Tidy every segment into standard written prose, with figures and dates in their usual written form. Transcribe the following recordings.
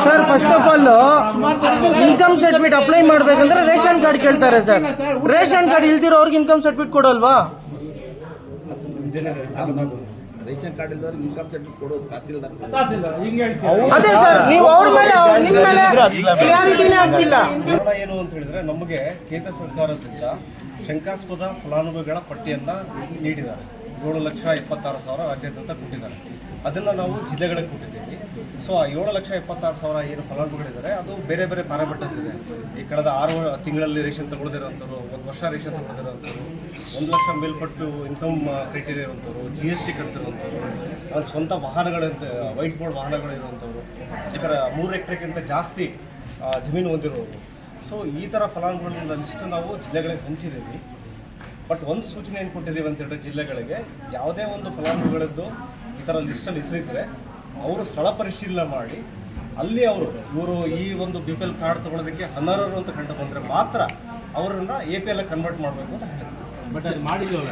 Sir first of all income certificate apply ಮಾಡ್ಬೇಕಂದ್ರೆ ration card ಕೇಳ್ತಾರೆ sir. Ration card ಇಲ್ದಿರೋ ಅವ್ರಿಗೆ ಇನ್ಕಮ್ ಸರ್ಟಿಫಿಕೇಟ್ ಕೊಡಲ್ವಾ? ರೇಷನ್ ಕಾರ್ಡ್ ಇಲ್ದವ್ರಿಗೆ ಇನ್ಕಮ್ ಸರ್ಟಿಫಿಕೇಟ್ ಕೊಡೋದು ಅದೇ ಸರ್, ನೀವು ಅವ್ರ ಮೇಲೆ ನಿಮ್ಮ ಮೇಲೆ ಕ್ಲಾರಿಟಿನೇ ಆಗ್ತಿಲ್ಲ. ಏನು ಅಂತ ಹೇಳಿದ್ರೆ, ನಮಗೆ ಕೇಂದ್ರ ಸರ್ಕಾರದಿಂದ ಶಂಕಾಸ್ಪದ ಫಲಾನುಭವಿಗಳ ಪಟ್ಟಿಯನ್ನ ನೀಡಿದ್ದಾರೆ. 7,76,000 ರಾಜ್ಯಾದ್ಯಂತ ಕೊಟ್ಟಿದ್ದಾರೆ. ಅದನ್ನು ನಾವು ಜಿಲ್ಲೆಗಳಿಗೆ ಕೊಟ್ಟಿದ್ದೀವಿ. ಸೊ ಆ 7,76,000 ಏನು ಫಲಾನುಭವಿಗಳಿದ್ದಾರೆ, ಅದು ಬೇರೆ ಬೇರೆ ಪ್ಯಾರಾಮೀಟರ್ಸ್ ಇದೆ. ಈ ಕಳೆದ 6 ತಿಂಗಳಲ್ಲಿ ರೇಷನ್ ತಗೊಳ್ದಿರೋಂಥವ್ರು, 1 ವರ್ಷ ರೇಷನ್ ತಗೊಳ್ದಿರೋಂಥವ್ರು, 1 ಲಕ್ಷ ಮೇಲ್ಪಟ್ಟು ಇನ್ಕಮ್ ಕ್ರೈಟೀರಿಯಾ ಇರುವಂಥವ್ರು, GST ಕಟ್ತಿರೋಂಥವ್ರು, ಅವ್ರ ಸ್ವಂತ ವಾಹನಗಳಂತೆ ವೈಟ್ ಬೋರ್ಡ್ ವಾಹನಗಳಿರುವಂಥವ್ರು, ಈ ಥರ 3 ಹೆಕ್ಟೇರ್ಗಿಂತ ಜಾಸ್ತಿ ಜಮೀನು ಹೊಂದಿರೋರು. ಸೊ ಈ ಥರ ಫಲಾನುಭವಿಗಳ ಲಿಸ್ಟ್ ನಾವು ಜಿಲ್ಲೆಗಳಿಗೆ ಹಂಚಿದ್ದೀವಿ. ಬಟ್ ಒಂದು ಸೂಚನೆ ಏನು ಕೊಟ್ಟಿದ್ದೀವಿ ಅಂತ ಹೇಳಿದ್ರೆ, ಜಿಲ್ಲೆಗಳಿಗೆ ಯಾವುದೇ ಒಂದು ಫಲಾನುಭವಿಗಳದ್ದು ಈ ಥರ ಲಿಸ್ಟಲ್ಲಿ ಹೆಸರಿದ್ದರೆ ಅವರು ಸ್ಥಳ ಪರಿಶೀಲನೆ ಮಾಡಿ ಅಲ್ಲಿ ಇವರು ಈ ಒಂದು BPL ಕಾರ್ಡ್ ತೊಗೊಳೋದಕ್ಕೆ ಅನರ್ಹರು ಅಂತ ಕಂಡು ಬಂದರೆ ಮಾತ್ರ ಅವರನ್ನು APL ಕನ್ವರ್ಟ್ ಮಾಡಬೇಕು ಅಂತ ಹೇಳ್ತೀವಿ. ಬಟ್ ಮಾಡಿದ್ವಲ್ಲ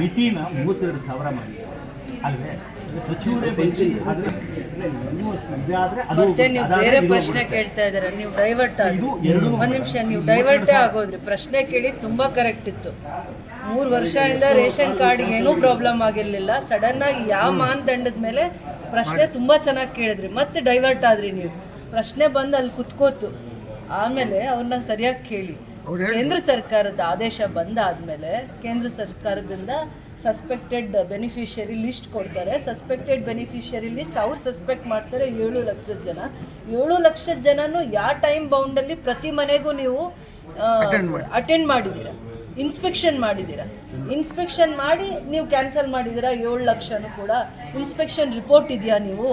ಮಿತಿನ 32,000 ಮಾಡಿ ಅಲ್ವೇ ಸಚಿವರೇ ಬಂದು ಮತ್ತೆ ನೀವು ಬೇರೆ ಪ್ರಶ್ನೆ ಕೇಳ್ತಾ ಇದ್ದೀರಾ. ನೀವು ಡೈವರ್ಟ್ ಆಗಿ ಒಂದ್ ನಿಮಿಷ, ನೀವು ಡೈವರ್ಟೇ ಆಗೋದ್ರಿ. ಪ್ರಶ್ನೆ ಕೇಳಿ ತುಂಬಾ ಕರೆಕ್ಟ್ ಇತ್ತು. 3 ವರ್ಷದಿಂದ ರೇಷನ್ ಕಾರ್ಡ್ಗೆ ಏನೂ ಪ್ರಾಬ್ಲಮ್ ಆಗಿರ್ಲಿಲ್ಲ. ಸಡನ್ ಆಗಿ ಯಾವ ಮಾನದಂಡದ ಮೇಲೆ ಪ್ರಶ್ನೆ ತುಂಬಾ ಚೆನ್ನಾಗಿ ಕೇಳಿದ್ರಿ, ಮತ್ತೆ ಡೈವರ್ಟ್ ಆದ್ರಿ. ನೀವು ಪ್ರಶ್ನೆ ಬಂದು ಅಲ್ಲಿ ಕುತ್ಕೋತು. ಆಮೇಲೆ ಅವ್ರನ್ನ ಸರಿಯಾಗಿ ಕೇಳಿ. ಕೇಂದ್ರ ಸರ್ಕಾರದ ಆದೇಶ ಬಂದಾದ್ಮೇಲೆ ಕೇಂದ್ರ ಸರ್ಕಾರದಿಂದ ಸಸ್ಪೆಕ್ಟೆಡ್ ಬೆನಿಫಿಷಿಯರಿ ಲಿಸ್ಟ್ ಕೊಡ್ತಾರೆ. ಸಸ್ಪೆಕ್ಟೆಡ್ ಬೆನಿಫಿಷಿಯರಿ ಲಿಸ್ಟ್ ಅವ್ರು ಸಸ್ಪೆಕ್ಟ್ ಮಾಡ್ತಾರೆ 7 ಲಕ್ಷದ ಜನ. 7 ಲಕ್ಷದ ಜನನು ಯಾವ ಟೈಮ್ ಬೌಂಡಲ್ಲಿ ಪ್ರತಿ ಮನೆಗೂ ನೀವು ಅಟೆಂಡ್ ಮಾಡಿದ್ದೀರಾ, ಇನ್ಸ್ಪೆಕ್ಷನ್ ಮಾಡಿದ್ದೀರಾ. ಇನ್ಸ್ಪೆಕ್ಷನ್ ಮಾಡಿ ನೀವು ಕ್ಯಾನ್ಸಲ್ ಮಾಡಿದ್ದೀರಾ 7 ಲಕ್ಷನೂ ಕೂಡ. ಇನ್ಸ್ಪೆಕ್ಷನ್ ರಿಪೋರ್ಟ್ ಇದೆಯಾ? ನೀವು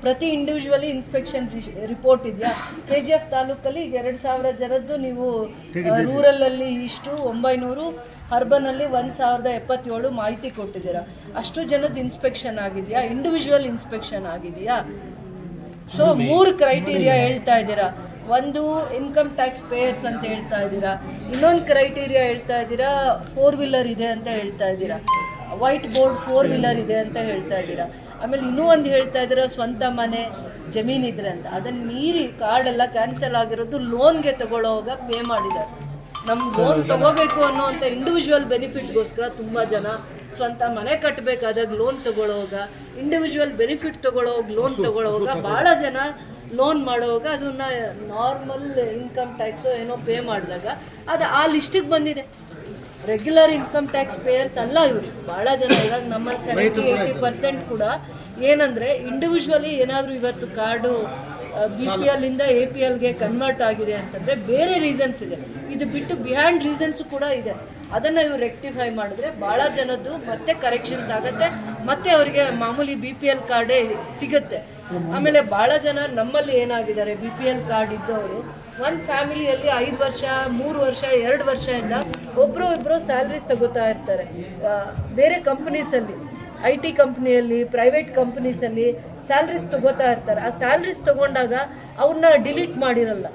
ಪ್ರತಿ ಇಂಡಿವಿಜುವಲಿ ಇನ್ಸ್ಪೆಕ್ಷನ್ ರಿಪೋರ್ಟ್ ಇದೆಯಾ? KGF ತಾಲೂಕಲ್ಲಿ 2,000 ಜನದ್ದು ನೀವು ರೂರಲಲ್ಲಿ ಇಷ್ಟು 900, ಅರ್ಬನಲ್ಲಿ 1,077 ಮಾಹಿತಿ ಕೊಟ್ಟಿದ್ದೀರಾ. ಅಷ್ಟು ಜನದ ಇನ್ಸ್ಪೆಕ್ಷನ್ ಆಗಿದೆಯಾ? ಇಂಡಿವಿಜುವಲ್ ಇನ್ಸ್ಪೆಕ್ಷನ್ ಆಗಿದೆಯಾ? ಸೊ 3 ಕ್ರೈಟೀರಿಯಾ ಹೇಳ್ತಾ ಇದ್ದೀರಾ. ಒಂದು ಇನ್ಕಮ್ ಟ್ಯಾಕ್ಸ್ ಪೇಯರ್ಸ್ ಅಂತ ಹೇಳ್ತಾ ಇದ್ದೀರಾ, ಇನ್ನೊಂದು ಕ್ರೈಟೀರಿಯಾ ಹೇಳ್ತಾ ಇದ್ದೀರಾ 4 ವೀಲರ್ ಇದೆ ಅಂತ ಹೇಳ್ತಾ ಇದ್ದೀರಾ, ವೈಟ್ ಬೋರ್ಡ್ 4 ವೀಲರ್ ಇದೆ ಅಂತ ಹೇಳ್ತಾ ಇದ್ದೀರಾ. ಆಮೇಲೆ ಇನ್ನೂ ಒಂದು ಹೇಳ್ತಾ ಇದ್ದೀರಾ ಸ್ವಂತ ಮನೆ ಜಮೀನಿದ್ರೆ ಅಂತ. ಅದನ್ನು ಮೀರಿ ಕಾರ್ಡ್ ಎಲ್ಲ ಕ್ಯಾನ್ಸಲ್ ಆಗಿರೋದು ಲೋನ್ಗೆ ತಗೊಳ್ಳೋವಾಗ ಪೇ ಮಾಡಿದ್ದಾರೆ. ನಮ್ಗೆ ಲೋನ್ ತಗೋಬೇಕು ಅನ್ನೋವಂಥ ಇಂಡಿವಿಜುವಲ್ ಬೆನಿಫಿಟ್ಗೋಸ್ಕರ ತುಂಬ ಜನ ಸ್ವಂತ ಮನೆ ಕಟ್ಟಬೇಕಾದಾಗ ಲೋನ್ ತಗೊಳ್ಳೋವಾಗ, ಇಂಡಿವಿಜುವಲ್ ಬೆನಿಫಿಟ್ ತಗೊಳ್ಳೋವಾಗ ಲೋನ್ ತಗೊಳ್ಳೋವಾಗ ಭಾಳ ಜನ ಲೋನ್ ಮಾಡೋವಾಗ ಅದನ್ನ ನಾರ್ಮಲ್ ಇನ್ಕಮ್ ಟ್ಯಾಕ್ಸು ಏನೋ ಪೇ ಮಾಡಿದಾಗ ಅದು ಆ ಲಿಸ್ಟಿಗೆ ಬಂದಿದೆ. ರೆಗ್ಯುಲರ್ ಇನ್ಕಮ್ ಟ್ಯಾಕ್ಸ್ ಪೇಯರ್ಸ್ ಅಲ್ಲ ಇವರು. ಭಾಳ ಜನ ಇವಾಗ ನಮ್ಮಲ್ಲಿ 70-80% ಕೂಡ ಏನಂದರೆ ಇಂಡಿವಿಜುವಲಿ ಏನಾದರೂ ಇವತ್ತು ಕಾರ್ಡು BPL ಇಂದ APLಗೆ ಕನ್ವರ್ಟ್ ಆಗಿದೆ ಅಂತಂದರೆ ಬೇರೆ ರೀಸನ್ಸ್ ಇದೆ. ಇದು ಬಿಟ್ಟು ಬಿಹೈಂಡ್ ರೀಸನ್ಸ್ ಕೂಡ ಇದೆ. ಅದನ್ನು ಇವ್ರು ರೆಕ್ಟಿಫೈ ಮಾಡಿದ್ರೆ ಭಾಳ ಜನದ್ದು ಮತ್ತೆ ಕರೆಕ್ಷನ್ಸ್ ಆಗುತ್ತೆ, ಮತ್ತೆ ಅವರಿಗೆ ಮಾಮೂಲಿ BPL ಕಾರ್ಡೇ ಸಿಗುತ್ತೆ. ಆಮೇಲೆ ಭಾಳ ಜನ ನಮ್ಮಲ್ಲಿ ಏನಾಗಿದ್ದಾರೆ, BPL ಕಾರ್ಡ್ ಇದ್ದವರು ಒಂದು ಫ್ಯಾಮಿಲಿಯಲ್ಲಿ 5 ವರ್ಷ 3 ವರ್ಷ 2 ವರ್ಷದಿಂದ ಒಬ್ಬರು ಸ್ಯಾಲ್ರೀಸ್ ತಗೋತಾ ಇರ್ತಾರೆ. ಬೇರೆ ಕಂಪ್ನೀಸಲ್ಲಿ, IT ಕಂಪ್ನಿಯಲ್ಲಿ, ಪ್ರೈವೇಟ್ ಕಂಪ್ನೀಸಲ್ಲಿ ಸ್ಯಾಲ್ರೀಸ್ ತಗೋತಾ ಇರ್ತಾರೆ. ಆ ಸ್ಯಾಲ್ರೀಸ್ ತಗೊಂಡಾಗ ಅವನ್ನ ಡಿಲೀಟ್ ಮಾಡಿರಲ್ಲ.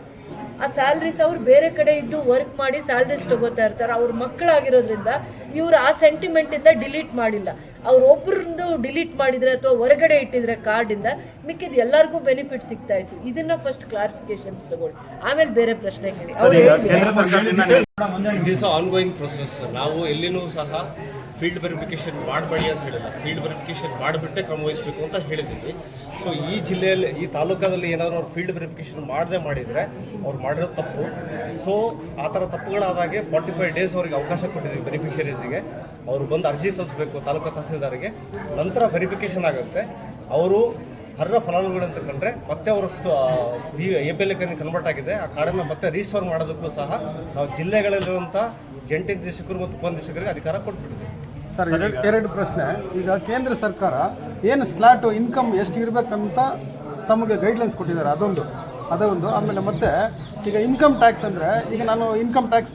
ಆ ಸ್ಯಾಲ್ರೀಸ್ ಅವ್ರು ಬೇರೆ ಕಡೆ ಇದ್ದು ವರ್ಕ್ ಮಾಡಿ ಸ್ಯಾಲ್ರೀಸ್ ತಗೋತಾ ಇರ್ತಾರೆ. ಅವ್ರ ಮಕ್ಕಳಾಗಿರೋದ್ರಿಂದ ಇವರು ಆ ಸೆಂಟಿಮೆಂಟಿಂದ ಡಿಲೀಟ್ ಮಾಡಿಲ್ಲ. ಅವ್ರೊಬ್ಬರದ್ದು ಡಿಲೀಟ್ ಮಾಡಿದರೆ ಅಥವಾ ಹೊರಗಡೆ ಇಟ್ಟಿದ್ರೆ ಕಾರ್ಡಿಂದ ಮಿಕ್ಕಿದ ಎಲ್ಲರಿಗೂ ಬೆನಿಫಿಟ್ ಸಿಗ್ತಾ ಇತ್ತು. ಇದನ್ನ ಫಸ್ಟ್ ಕ್ಲಾರಿಫಿಕೇಶನ್ಸ್ ತಗೊಳ್ಳಿ, ಆಮೇಲೆ ಬೇರೆ ಪ್ರಶ್ನೆ ಕೇಳಿ. It is ongoing process. ನಾವು ಎಲ್ಲಿನೂ ಸಹ ಫೀಲ್ಡ್ ವೆರಿಫಿಕೇಷನ್ ಮಾಡಬೇಡಿ ಅಂತ ಹೇಳಿಲ್ಲ. ಫೀಲ್ಡ್ ವೆರಿಫಿಕೇಷನ್ ಮಾಡಿಬಿಟ್ಟೆ ಕ್ರಮ ವಹಿಸಬೇಕು ಅಂತ ಹೇಳಿದ್ದೀವಿ. ಸೊ ಈ ಜಿಲ್ಲೆಯಲ್ಲಿ, ಈ ತಾಲೂಕಲ್ಲಿ ಏನಾದರೂ ಅವ್ರು ಫೀಲ್ಡ್ ವೆರಿಫಿಕೇಷನ್ ಮಾಡಿದರೆ ಅವ್ರು ಮಾಡಿರೋ ತಪ್ಪು. ಸೊ ಆ ಥರ ತಪ್ಪುಗಳಾದಾಗೆ 45 ಡೇಸ್ ಅವ್ರಿಗೆ ಅವಕಾಶ ಕೊಟ್ಟಿದ್ದೀವಿ ಬೆನಿಫಿಷರೀಸಿಗೆ. ಅವರು ಬಂದು ಅರ್ಜಿ ಸಲ್ಲಿಸಬೇಕು ತಾಲೂಕು ತಹಸೀಲ್ದಾರ್ಗೆ. ನಂತರ ವೆರಿಫಿಕೇಷನ್ ಆಗುತ್ತೆ. ಅವರು ಅರ್ಹ ಫಲಾನುಭವಿಗಳು ಅಂತ ಕಂಡ್ರೆ ಮತ್ತೆ ಅವರು APL ಕನ್ವರ್ಟ್ ಆಗಿದೆ, ಆ ಕಾರ್ಡನ್ನು ಮತ್ತೆ ರೀಸ್ಟೋರ್ ಮಾಡೋದಕ್ಕೂ ಸಹ ನಾವು ಜಿಲ್ಲೆಗಳಲ್ಲಿರುವಂಥ ಜಂಟಿ ನಿರ್ದೇಶಕರು ಮತ್ತು ಉಪನಿರ್ದೇಶಕರಿಗೆ ಅಧಿಕಾರ ಕೊಟ್ಬಿಟ್ಟಿದ್ದೀವಿ. ಸರ್, 2 ಪ್ರಶ್ನೆ. ಈಗ ಕೇಂದ್ರ ಸರ್ಕಾರ ಏನು ಸ್ಲಾಟು ಇನ್ಕಮ್ ಎಷ್ಟು ಇರಬೇಕಂತ ತಮಗೆ ಗೈಡ್ಲೈನ್ಸ್ ಕೊಟ್ಟಿದ್ದಾರೆ, ಅದೇ ಒಂದು. ಆಮೇಲೆ ಮತ್ತೆ ಈಗ ಇನ್ಕಮ್ ಟ್ಯಾಕ್ಸ್ ಅಂದರೆ, ಈಗ ನಾನು ಇನ್ಕಮ್ ಟ್ಯಾಕ್ಸ್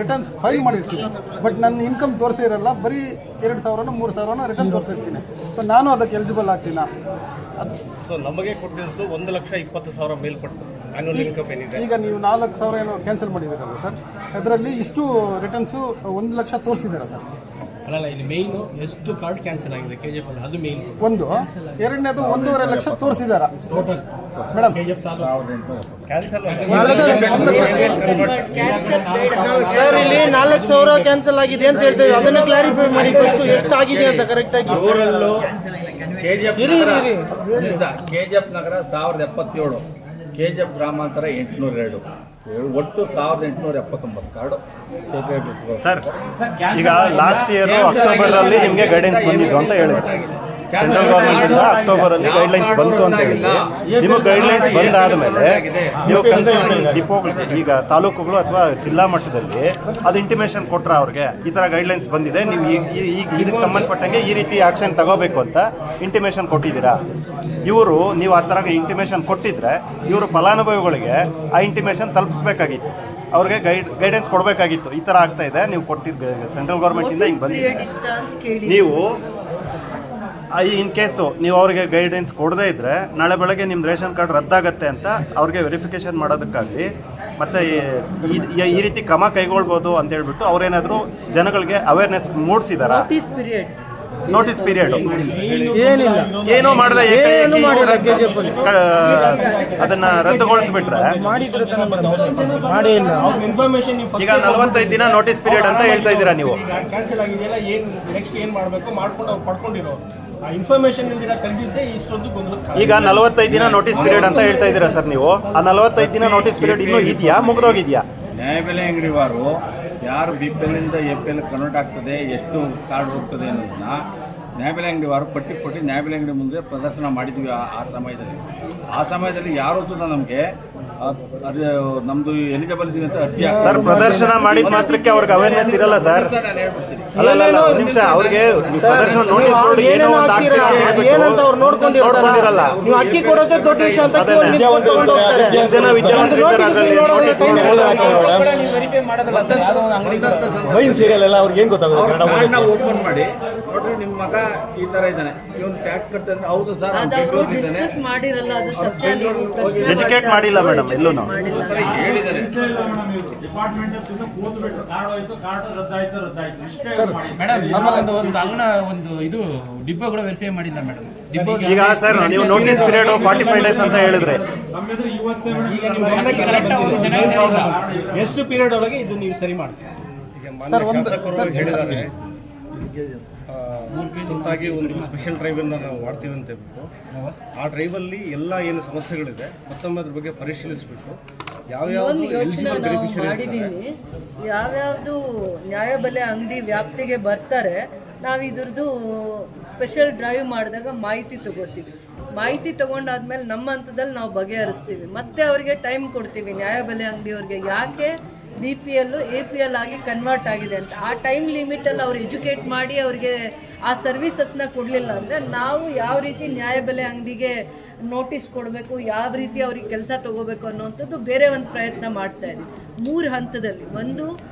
ರಿಟರ್ನ್ಸ್ ಫೈಲ್ ಮಾಡಿರ್ತೀನಿ, ಬಟ್ ನನ್ನ ಇನ್ಕಮ್ ತೋರಿಸಿರಲ್ಲ, ಬರೀ 2,000 3,000 ರಿಟರ್ನ್ ತೋರಿಸಿರ್ತೀನಿ. ಸೊ ನಾನು ಅದಕ್ಕೆ ಎಲಿಜಿಬಲ್ ಆಗ್ತೀನ? ಸೊ ನಮಗೆ ಕೊಟ್ಟಿರೋದು 1,20,000 ಮೇಲ್ಪಟ್ಟು ಆನ್ಯುವಲ್ ಇನ್ಕಮ್ ಏನಿದೆ. ಈಗ ನೀವು 4,000 ಏನೋ ಕ್ಯಾನ್ಸಲ್ ಮಾಡಿದ್ದೀರಲ್ಲ ಸರ್, ಅದರಲ್ಲಿ ಇಷ್ಟು ರಿಟರ್ನ್ಸು 1 ಲಕ್ಷ ತೋರಿಸಿದ್ದೀರಾ ಸರ್? ಅಲ್ಲ ಇಲ್ಲಿ ಮೇಯ್ನು ಎಷ್ಟು ಕಾರ್ಡ್ ಕ್ಯಾನ್ಸಲ್ ಆಗಿದೆ KGF ಅಲ್ಲಿ, ಅದು ಮೇಯ್ನ್. ಒಂದು ಎರಡನೇದು 1.5 ಲಕ್ಷ ತೋರಿಸಿದಾರ ಮೇಡಮ್. ಕ್ಯಾನ್ಸಲ್ ಸರ್ ಇಲ್ಲಿ 4,000 ಕ್ಯಾನ್ಸಲ್ ಆಗಿದೆ ಅಂತ ಹೇಳ್ತಾ ಇದ್ದಾರೆ, ಅದನ್ನ ಕ್ಲಾರಿಫೈ ಮಾಡಿ ಫಸ್ಟ್ ಎಷ್ಟು ಆಗಿದೆ ಅಂತ ಕರೆಕ್ಟ್ ಆಗಿ. KGF ನಗರ 1077, KGF ಗ್ರಾಮಾಂತರ 802, ಒಟ್ಟು 1879 ಕಾರ್ಡು. ಸರ್ ಈಗ ಲಾಸ್ಟ್ ಇಯರ್ ಅಕ್ಟೋಬರಲ್ಲಿ ನಿಮಗೆ ಗೈಡೆನ್ಸ್ ಬಂದಿದ್ದು ಅಂತ ಹೇಳಿದ್ರು, ಸೆಂಟ್ರಲ್ ಗೌರ್ಮೆಂಟಿಂದ ಅಕ್ಟೋಬರಲ್ಲಿ ಗೈಡ್ಲೈನ್ಸ್ ಬಂತು ಅಂತ ಹೇಳಿದ್ರು. ನಿಮಗೆ ಗೈಡ್ಲೈನ್ಸ್ ಬಂದಾದಮೇಲೆ ನೀವು ಡಿಪೋಗಳು ಈಗ ತಾಲೂಕುಗಳು ಅಥವಾ ಜಿಲ್ಲಾ ಮಟ್ಟದಲ್ಲಿ ಅದು ಇಂಟಿಮೇಷನ್ ಕೊಟ್ರ ಅವ್ರಿಗೆ ಈ ಥರ ಗೈಡ್ಲೈನ್ಸ್ ಬಂದಿದೆ, ನೀವು ಈಗ ಇದಕ್ಕೆ ಸಂಬಂಧಪಟ್ಟಂಗೆ ಈ ರೀತಿ ಆ್ಯಕ್ಷನ್ ತಗೋಬೇಕು ಅಂತ ಇಂಟಿಮೇಷನ್ ಕೊಟ್ಟಿದ್ದೀರಾ? ಇವರು ನೀವು ಆ ಥರ ಇಂಟಿಮೇಷನ್ ಕೊಟ್ಟಿದ್ರೆ ಇವರು ಫಲಾನುಭವಿಗಳಿಗೆ ಆ ಇಂಟಿಮೇಷನ್ ತಲುಪಿಸ್ಬೇಕಾಗಿತ್ತು, ಅವ್ರಿಗೆ ಗೈಡೆನ್ಸ್ ಕೊಡಬೇಕಾಗಿತ್ತು. ಈ ಥರ ಆಗ್ತಾ ಇದೆ, ನೀವು ಕೊಟ್ಟಿದ್ದು ಸೆಂಟ್ರಲ್ ಗೌರ್ಮೆಂಟಿಂದ ಹಿಂಗೆ ಬಂದಿದೆ. ನೀವು ಇನ್ ಕೇಸು ನೀವು ಅವ್ರಿಗೆ ಗೈಡೆನ್ಸ್ ಕೊಡದೇ ಇದ್ದರೆ ನಾಳೆ ಬೆಳಗ್ಗೆ ನಿಮ್ಮ ರೇಷನ್ ಕಾರ್ಡ್ ರದ್ದಾಗತ್ತೆ ಅಂತ ಅವ್ರಿಗೆ ವೆರಿಫಿಕೇಷನ್ ಮಾಡೋದಕ್ಕಾಗಲಿ ಮತ್ತು ಈ ರೀತಿ ಕ್ರಮ ಕೈಗೊಳ್ಬೋದು ಅಂತ ಹೇಳ್ಬಿಟ್ಟು ಅವ್ರೇನಾದರೂ ಜನಗಳಿಗೆ ಅವೇರ್ನೆಸ್ ಮೂಡಿಸಿದಾರಾ? ನೋಟಿಸ್ ಪೀರಿಯಡ್ ಏನಿಲ್ಲ, ಏನೂ ಮಾಡದೆ ಏನು ಮಾಡಿಲ್ಲ KGF ಅಲ್ಲಿ. ಅದನ್ನ ರದ್ದುಗೊಳಿಸ್ಬಿಟ್ರೆ ಮಾಡಿದ್ರೆ ತಾನೇ ಮೇಡಮ್, ಮಾಡೇ ಇಲ್ಲ. ಇನ್ಫಾರ್ಮೇಶನ್ ಈಗ 45 ದಿನ ನೋಟಿಸ್ ಪೀರಿಯಡ್ ಅಂತ ಹೇಳ್ತಾ ಇದ್ದೀರಾ ನೀವು. ಕ್ಯಾನ್ಸಲ್ ಆಗಿದೆಯಲ್ಲ, ಏನು ನೆಕ್ಸ್ಟ್ ಏನು ಮಾಡಬೇಕು ಮಾಡ್ಕೊಂಡು ಅವ್ರು ಪಡ್ಕೊಂಡಿರೋ ಆ ಇನ್ಫಾರ್ಮೇಶನ್ ಇಂದ ಕಳೆದಿದ್ದೆ ಇಷ್ಟೊಂದು ಗೊಂದಲ. ಈಗ 45 ದಿನ ನೋಟಿಸ್ ಪೀರಿಯಡ್ ಅಂತ ಹೇಳ್ತಾ ಇದ್ದೀರಾ ಸರ್ ನೀವು. ಆ 45 ದಿನ ನೋಟಿಸ್ ಪೀರಿಯಡ್ ಇನ್ನೂ ಇದೆಯಾ, ಮುಗಿದೋಗಿದೆಯಾ? ನ್ಯಾಯಬೆಲೆ ಅಂಗಡಿವಾರು ಯಾರು BPL ಇಂದ APL ಕನ್ವರ್ಟ್ ಆಗ್ತದೆ, ಎಷ್ಟು ಕಾರ್ಡ್ ಹೋಗ್ತದೆ ಅನ್ನೋದನ್ನ ನ್ಯಾಯಬೆಲೆ ಅಂಗಡಿವಾರು ಪಟ್ಟಿ ಕೊಟ್ಟು ನ್ಯಾಯಬೆಲೆ ಅಂಗಡಿ ಮುಂದೆ ಪ್ರದರ್ಶನ ಮಾಡಿದ್ವಿ. ಆ ಸಮಯದಲ್ಲಿ ಯಾರು ಸುದ ನಮಗೆ ನಮ್ದು ಎಲಿಜಿಬಲ್ ಇದೀವಿ ಅಂತ ಅರ್ಜಿ ಸರ್ ಪ್ರದರ್ಶನ ಮಾಡಿದ ಮಾತ್ರಕ್ಕೆ ಅವ್ರಿಗೆ ಅವೇರ್ನೆಸ್ ಇರಲ್ಲ ಸರ್. ಅಲ್ಲ ಒಂದು ನಿಮಿಷ, ಅವ್ರಿಗೆ ಪ್ರದರ್ಶನ ನೋಟಿಸ್ ಕೊಡಿ, ಏನೋ ಒಂದು ಆಗ್ತಿದೆ ಏನಂತ ಅವ್ರು ನೋಡ್ಕೊಂಡಿರಲ್ಲ. ನೀವು ಅಕ್ಕಿ ಕೊಡೋದೇ ದೊಡ್ಡ ವಿಷಯ ಅಂತ ತಗೊಂಡು ಹೋಗ್ತಾರೆ. ಎಷ್ಟು ಜನ ಮೈನ್ ಸೀರಿಯಲ್ ಎಲ್ಲ ಅವ್ರಿಗೆ ಏನ್ ಗೊತ್ತಾಗುತ್ತೆ? ಓಪನ್ ಮಾಡಿ ನೋಡ್ರಿ, ನಿಮ್ಮ ಮಗ ಈ ತರ ಇದ್ದಾನೆ, ಇವನು ಟ್ಯಾಕ್ಸ್ ಕಟ್ತಾನೆ. ಹೌದು ಸರ್, ಡಿಸ್ಕಸ್ ಮಾಡಿರಲ್ಲ, ಅದು ಸತ್ಯ. ನೀವು ಪ್ರಶ್ನೆ ಎಜುಕೇಟ್ ಮಾಡಿಲ್ಲ ಮೇಡಮ್ ಎಲ್ಲೂ. ಹೇಳಿದ್ದಾರೆ ಮೇಡಮ್, ಒಂದು ಅಂಗಣ ಒಂದು ಇದು ಡಿಬ್ಬ ಕೂಡ ವೆರಿಫೈ ಮಾಡಿಲ್ಲ ಮೇಡಮ್. ಈಗ ಸರ್ ನೀವು ನೋಟಿಸ್ ಪೀರಿಯಡ್ 45 ಡೇಸ್ ಅಂತ ಹೇಳಿದ್ರೆ ಎಷ್ಟು ಪೀರಿಯಡ್ ಒಳಗೆ ಇದು ನೀವು ಸರಿ ಮಾಡ್ತೀವಿ? ಸರ್ ಶಾಸಕರು ಹೇಳಿದ್ದಾರೆ, ತುರ್ತಾಗಿ ಒಂದು ಸ್ಪೆಷಲ್ ಡ್ರೈವನ್ನ ನಾವು ಮಾಡ್ತೀವಿ ಅಂತ ಹೇಳ್ಬಿಟ್ಟು, ಆ ಡ್ರೈವಲ್ಲಿ ಎಲ್ಲ ಏನು ಸಮಸ್ಯೆಗಳಿದೆ ಮತ್ತೊಮ್ಮೆ ಅದ್ರ ಬಗ್ಗೆ ಪರಿಶೀಲಿಸ್ಬಿಟ್ಟು ಒಂದು ಯೋಚನೆ ನಾವು ಮಾಡಿದ್ದೀವಿ. ಯಾವ್ಯಾವುದು ನ್ಯಾಯಬೆಲೆ ಅಂಗಡಿ ವ್ಯಾಪ್ತಿಗೆ ಬರ್ತಾರೆ, ನಾವು ಇದ್ರದ್ದು ಸ್ಪೆಷಲ್ ಡ್ರೈವ್ ಮಾಡಿದಾಗ ಮಾಹಿತಿ ತಗೋತೀವಿ. ಮಾಹಿತಿ ತಗೊಂಡಾದ್ಮೇಲೆ ನಮ್ಮ ಹಂತದಲ್ಲಿ ನಾವು ಬಗೆಹರಿಸ್ತೀವಿ. ಮತ್ತೆ ಅವರಿಗೆ ಟೈಮ್ ಕೊಡ್ತೀವಿ, ನ್ಯಾಯಬೆಲೆ ಅಂಗಡಿಯವ್ರಿಗೆ ಯಾಕೆ BPL APL ಆಗಿ ಕನ್ವರ್ಟ್ ಆಗಿದೆ ಅಂತ. ಆ ಟೈಮ್ ಲಿಮಿಟಲ್ಲಿ ಅವ್ರು ಎಜುಕೇಟ್ ಮಾಡಿ ಅವ್ರಿಗೆ ಆ ಸರ್ವಿಸಸ್ನ ಕೊಡಲಿಲ್ಲ ಅಂದರೆ ನಾವು ಯಾವ ರೀತಿ ನ್ಯಾಯಬೆಲೆ ಅಂಗಡಿಗೆ ನೋಟಿಸ್ ಕೊಡಬೇಕು, ಯಾವ ರೀತಿ ಅವ್ರಿಗೆ ಕೆಲಸ ತೊಗೋಬೇಕು ಅನ್ನೋವಂಥದ್ದು ಬೇರೆ ಒಂದು ಪ್ರಯತ್ನ ಮಾಡ್ತಾ ಇದ್ದೀವಿ. 3 ಹಂತದಲ್ಲಿ. ಒಂದು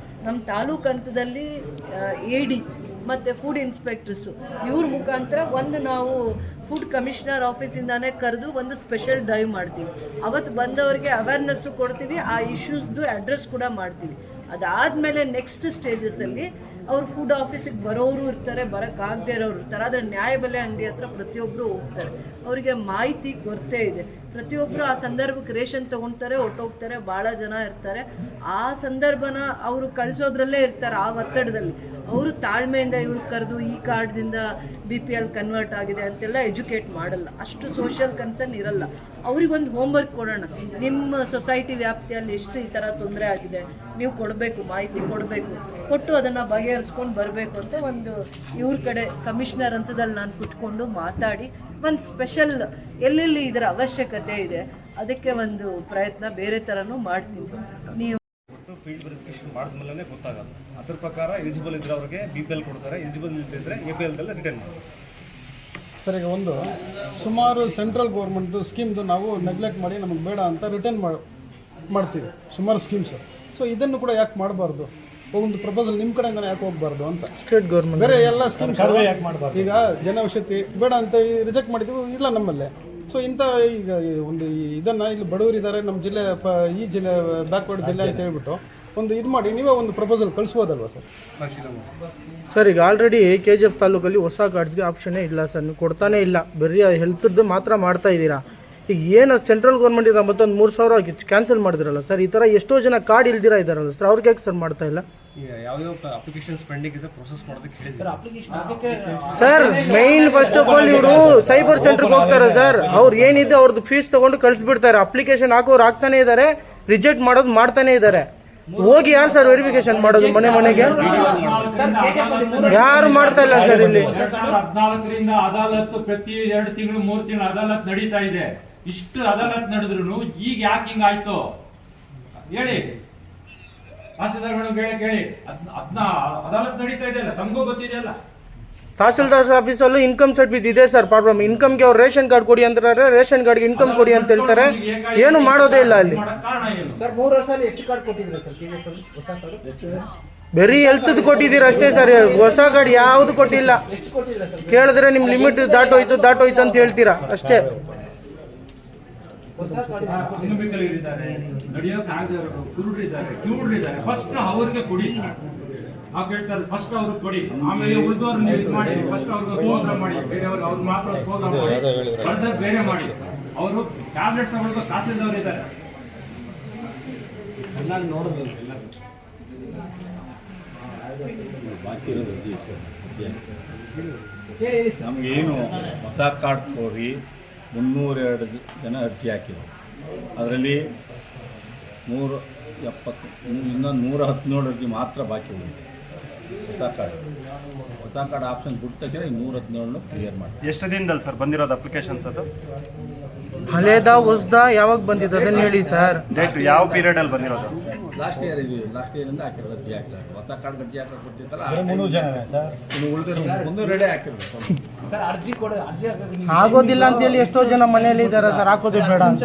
ನಮ್ಮ ತಾಲೂಕು ಹಂತದಲ್ಲಿ AD ಮತ್ತು ಫುಡ್ ಇನ್ಸ್ಪೆಕ್ಟರ್ಸು ಇವ್ರ ಮುಖಾಂತರ ಒಂದು ನಾವು ಫುಡ್ ಕಮಿಷನರ್ ಆಫೀಸಿಂದಾನೇ ಕರೆದು ಒಂದು ಸ್ಪೆಷಲ್ ಡ್ರೈವ್ ಮಾಡ್ತೀವಿ. ಅವತ್ತು ಬಂದವರಿಗೆ ಅವೇರ್ನೆಸ್ಸು ಕೊಡ್ತೀವಿ, ಆ ಇಶ್ಯೂಸ್ದು ಅಡ್ರೆಸ್ ಕೂಡ ಮಾಡ್ತೀವಿ. ಅದಾದಮೇಲೆ ನೆಕ್ಸ್ಟ್ ಸ್ಟೇಜಸಲ್ಲಿ ಅವ್ರು ಫುಡ್ ಆಫೀಸಿಗೆ ಬರೋರು ಇರ್ತಾರೆ, ಬರೋಕ್ಕಾಗದೇ ಇರೋರು ಇರ್ತಾರೆ. ಆದರೆ ನ್ಯಾಯಬೆಲೆ ಅಂಗಡಿ ಹತ್ರ ಪ್ರತಿಯೊಬ್ಬರು ಹೋಗ್ತಾರೆ, ಅವರಿಗೆ ಮಾಹಿತಿ ಕೊರತೆ ಇದೆ. ಪ್ರತಿಯೊಬ್ಬರು ಆ ಸಂದರ್ಭಕ್ಕೆ ರೇಷನ್ ತೊಗೊಳ್ತಾರೆ, ಹೊಟ್ಟೋಗ್ತಾರೆ, ಭಾಳ ಜನ ಇರ್ತಾರೆ. ಆ ಸಂದರ್ಭನ ಅವರು ಕಳಿಸೋದ್ರಲ್ಲೇ ಇರ್ತಾರೆ, ಆ ಒತ್ತಡದಲ್ಲಿ. ಅವರು ತಾಳ್ಮೆಯಿಂದ ಇವ್ರು ಕರೆದು ಈ ಕಾರ್ಡ್ದಿಂದ BPL ಕನ್ವರ್ಟ್ ಆಗಿದೆ ಅಂತೆಲ್ಲ ಎಜುಕೇಟ್ ಮಾಡಲ್ಲ, ಅಷ್ಟು ಸೋಷಿಯಲ್ ಕನ್ಸರ್ನ್ ಇರಲ್ಲ. ಅವ್ರಿಗೊಂದು ಹೋಮ್ವರ್ಕ್ ಕೊಡೋಣ, ನಿಮ್ಮ ಸೊಸೈಟಿ ವ್ಯಾಪ್ತಿಯಲ್ಲಿ ಎಷ್ಟು ಈ ಥರ ತೊಂದರೆ ಆಗಿದೆ, ನೀವು ಕೊಡಬೇಕು, ಮಾಹಿತಿ ಕೊಡಬೇಕು, ಕೊಟ್ಟು ಅದನ್ನು ಬಗೆಹರಿಸ್ಕೊಂಡು ಬರಬೇಕು ಅಂತ ಒಂದು ಇವ್ರ ಕಡೆ ಕಮಿಷನರ್ ಹಂತದಲ್ಲಿ ನಾನು ಕುತ್ಕೊಂಡು ಮಾತಾಡಿ ಒಂದು ಸ್ಪೆಷಲ್ ಎಲ್ಲೆಲ್ಲಿ ಇದರ ಅವಶ್ಯಕತೆ ಇದೆ ಅದಕ್ಕೆ ಒಂದು ಪ್ರಯತ್ನ ಬೇರೆ ಥರನೂ ಮಾಡ್ತೀವಿ. ನೀವು ಫೀಲ್ಡ್ ವೆರಿಫಿಕೇಶನ್ ಮಾಡಿದ್ಮೇಲೆ ಗೊತ್ತಾಗಲ್ಲ. ಅದ್ರ ಪ್ರಕಾರ ಎಲಿಜಿಬಲ್ ಇದ್ರೆ ಅವ್ರಿಗೆ BPL ಕೊಡ್ತಾರೆ, ಎಲಿಜಿಬಲ್ ಇದ್ದರೆ APL ರಿಟರ್ನ್ ಮಾಡ್ತಾರೆ. ಸರ್ ಈಗ ಒಂದು ಸುಮಾರು ಸೆಂಟ್ರಲ್ ಗೌರ್ಮೆಂಟ್ದು ಸ್ಕೀಮ್ದು ನಾವು ನೆಗ್ಲೆಕ್ಟ್ ಮಾಡಿ ನಮಗೆ ಬೇಡ ಅಂತ ರಿಟರ್ನ್ ಮಾಡ್ತೀವಿ ಸುಮಾರು ಸ್ಕೀಮ್ಸು. ಸೊ ಇದನ್ನು ಕೂಡ ಯಾಕೆ ಮಾಡಬಾರ್ದು? ಒಂದು ಪ್ರಪೋಸಲ್ ನಿಮ್ಮ ಕಡೆಯಿಂದ ಯಾಕೆ ಹೋಗಬಾರ್ದು ಅಂತ. ಸ್ಟೇಟ್ ಗೌರ್ಮೆಂಟ್ ಬೇರೆ ಎಲ್ಲ ಸ್ಕೀಮ್ಸ್ ಯಾಕೆ ಮಾಡಬಾರ್ದು? ಈಗ ಜನೌಷಧಿ ಬೇಡ ಅಂತ ರಿಜೆಕ್ಟ್ ಮಾಡಿದ್ದೀವಿ, ಇಲ್ಲ ನಮ್ಮಲ್ಲೇ. ಸೊ ಇಂಥ ಈಗ ಒಂದು ಇದನ್ನು ಇಲ್ಲಿ ಬಡವರಿದ್ದಾರೆ, ನಮ್ಮ ಜಿಲ್ಲೆ ಈ ಜಿಲ್ಲೆ ಬ್ಯಾಕ್ವರ್ಡ್ ಜಿಲ್ಲೆ ಅಂತ ಹೇಳ್ಬಿಟ್ಟು ಒಂದು ಇದು ಮಾಡಿ ನೀವೇ ಒಂದು ಪ್ರಪೋಸಲ್ ಕಳಿಸ್ಬೋದಲ್ವಾ ಸರ್? ಪರಿಶೀಲನೆ ಮಾಡಿ. ಸರ್ ಈಗ ಆಲ್ರೆಡಿ KGF ತಾಲೂಕಲ್ಲಿ ಹೊಸ ಕಾರ್ಡ್ಸ್ಗೆ ಆಪ್ಷನ್ನೇ ಇಲ್ಲ ಸರ್, ನೀವು ಕೊಡ್ತಾನೇ ಇಲ್ಲ, ಬರೀ ಹೆಲ್ತ್ದು ಮಾತ್ರ ಮಾಡ್ತಾ ಇದ್ದೀರಾ. ಈಗ ಏನು ಸೆಂಟ್ರಲ್ ಗೌರ್ಮೆಂಟಿಂದ ಮತ್ತೊಂದು 3,000 ಕ್ಯಾನ್ಸಲ್ ಮಾಡಿದ್ರಲ್ಲ ಸರ್, ಈ ಥರ ಎಷ್ಟೋ ಜನ ಕಾರ್ಡ್ ಇಲ್ದಿರ ಇದ್ದಾರಲ್ಲ ಸರ್, ಅವ್ರಿಗೆ ಯಾಕೆ ಸರ್ ಮಾಡ್ತಾ ಇಲ್ಲ? ಈಗ ಯಾವ್ಯಾವ ಅಪ್ಲಿಕೇಶನ್ಸ್ ಪೆಂಡಿಂಗ್ ಇದೆ ಪ್ರೊಸೆಸ್ ಮಾಡೋದಕ್ಕೆ ಹೇಳಿದ್ರು sir. Main first of all ಇವರು ಸೈಬರ್ ಸೆಂಟರ್ಗೆ ಹೋಗ್ತಾರೆ ಸರ್, ಅವ್ರು ಏನಿದೆ ಅವ್ರದ್ದು ಫೀಸ್ ತಗೊಂಡು ಕಳಿಸ್ಬಿಡ್ತಾರೆ. ಅಪ್ಲಿಕೇಶನ್ ಹಾಕೋರು ಹಾಕ್ತಾನೆ ಇದ್ದಾರೆ, ರಿಜೆಕ್ಟ್ ಮಾಡೋದು ಮಾಡ್ತಾನೆ ಇದ್ದಾರೆ. ಹೋಗಿ ಯಾರು ಸರ್ ವೆರಿಫಿಕೇಶನ್ ಮಾಡೋದು ಮನೆಗೆ? ಯಾರು ಮಾಡ್ತಾ ಇಲ್ಲ ಸರ್ ಇಲ್ಲಿ. 2014ರಿಂದ ಅದಾಲತ್ ಪ್ರತಿ 2 ತಿಂಗಳು 3 ತಿಂಗಳು ಅದಾಲತ್ ನಡೀತಾ ಇದೆ. ಇಷ್ಟು ಅದಾಲತ್ ನಡೆದ್ರು ಈಗ ಯಾಕೆ ಹಿಂಗಾಯ್ತು ಹೇಳಿ? ತಹಸೀಲ್ದಾರ್ಗಳು ಕೇಳಿ ಅದಾಲತ್ ನಡೀತಾ ಇದೆಯಲ್ಲ, ತಮಗೂ ಗೊತ್ತಿದೆಯಲ್ಲ. ತಹಸೀಲ್ದಾರ್ ಆಫೀಸಲ್ಲೂ ಇನ್ಕಮ್ ಸರ್ಟಿಫಿಕೇಟ್ ಇದೆ ಸರ್. ಪ್ರಾಬ್ಲಮ್ ಇನ್ಕಮ್ಗೆ ಅವ್ರು ರೇಷನ್ ಕಾರ್ಡ್ ಕೊಡಿ ಅಂತಾರೆ, ರೇಷನ್ ಕಾರ್ಡ್ಗೆ ಇನ್ಕಮ್ ಕೊಡಿ ಅಂತ ಹೇಳ್ತಾರೆ, ಏನು ಮಾಡೋದೇ ಇಲ್ಲ ಅಲ್ಲಿ. ಕಾರಣ ಏನು? ಸರ್ 3 ವರ್ಷದಲ್ಲಿ ಎಷ್ಟು ಕಾರ್ಡ್ ಕೊಟ್ಟಿದ್ದೀರಾ ಸರ್ KGF ಅಲ್ಲಿ? ಹೊಸ ಕಾರ್ಡ್ ಬರೀ ಹೆಲ್ತ್ದು ಕೊಟ್ಟಿದ್ದೀರ ಅಷ್ಟೇ ಸರ್, ಹೊಸ ಕಾರ್ಡ್ ಯಾವುದು ಕೊಟ್ಟಿಲ್ಲ. ಎಷ್ಟು ಕೊಟ್ಟಿದ್ದೀರಾ ಸರ್? ಕೇಳಿದ್ರೆ ನಿಮ್ ಲಿಮಿಟ್ ದಾಟೋಯ್ತು ಅಂತ ಹೇಳ್ತೀರಾ ಅಷ್ಟೇ. ಅಂಗವಿಕಲರಿದ್ದಾರೆ, ನಡೆಯೋಕ್ಕಾಗದವರು, ಕುರುಡರಿದ್ದಾರೆ, ಕಿವುಡರಿದ್ದಾರೆ. ಫಸ್ಟ್ ಅವ್ರಿಗೆ ಕೊಡಿ ಸರ್. ನಾವು ಕೇಳ್ತಾರೆ ಫಸ್ಟ್ ಅವ್ರಿಗೆ ಕೊಡಿ, ಆಮೇಲೆ ಉಳಿದವ್ರು ಯೂಸ್ ಮಾಡಿ. ಫಸ್ಟ್ ಅವ್ರಿಗೆ ಪ್ರೋಗ್ರಾಮ್ ಮಾಡಿ, ಬೇರೆಯವ್ರಿಗೆ ಅವ್ರು ಮಾತ್ರ ಪ್ರೋಗ್ರಾಮ್ ಮಾಡಿ, ಬರ್ದಾಗ ಬೇರೆ ಮಾಡಿ. ಅವರು ಟ್ಯಾಬ್ಲೆಟ್ಸ್ ತಗೊಳ್ಳೋದು ತಹಸೀಲ್ದವ್ರು ಇದ್ದಾರೆ. ಬಾಕಿ ಇರೋದು ನಮಗೇನು ಹೊಸ ಕಾರ್ಡ್ ಕೋರಿ 302 ಜನ ಅರ್ಜಿ ಹಾಕಿದ್ರು. ಅದರಲ್ಲಿ 170 ಇನ್ನೊಂದು 117 ಅರ್ಜಿ ಮಾತ್ರ ಬಾಕಿ ಉಳಿದಿದೆ. ಹೊಸ ಕಾರ್ಡ್ ಆಪ್ಷನ್ ಬಿಟ್ಟ ತಕ್ಷಣ 117 ಕ್ಲಿಯರ್ ಮಾಡಿ. ಎಷ್ಟು ದಿನದಲ್ಲಿ ಸರ್ ಬಂದಿರೋದು ಅಪ್ಲಿಕೇಶನ್ಸ್? ಅದು ಹಳೇದ ಹೊಸದ ಯಾವಾಗ ಬಂದಿದ್ದು ಅದನ್ನ ಹೇಳಿ ಸರ್. ಡೇಟ್ ಯಾವ ಪೀರಿಯಡ್ ಅಲ್ಲಿ ಬಂದಿರೋದು? ಲಾಸ್ಟ್ ಇಯರಿಂದ ಹಾಕಿರೋದು ಅರ್ಜಿ ಹಾಕಿದ್ದಾರೆ. ಹೊಸ ಕಾರ್ಡ್ ಅರ್ಜಿ ಹಾಕಕ್ಕೆ ಕೊಡ್ತಿತ್ತಲ್ಲ, ಇನ್ನು ಉಳಿದಿರೋ ಒಂದು ರೆಡಿ ಹಾಕಿರೋದು. ಸರ್ ಅರ್ಜಿ ಆಗೋದಿಲ್ಲ ಅಂತ ಹೇಳಿ ಎಷ್ಟೋ ಜನ ಮನೆಯಲ್ಲಿ ಇದ್ದಾರೆ ಸರ್, ಹಾಕೋದೇ ಬೇಡ ಅಂತ.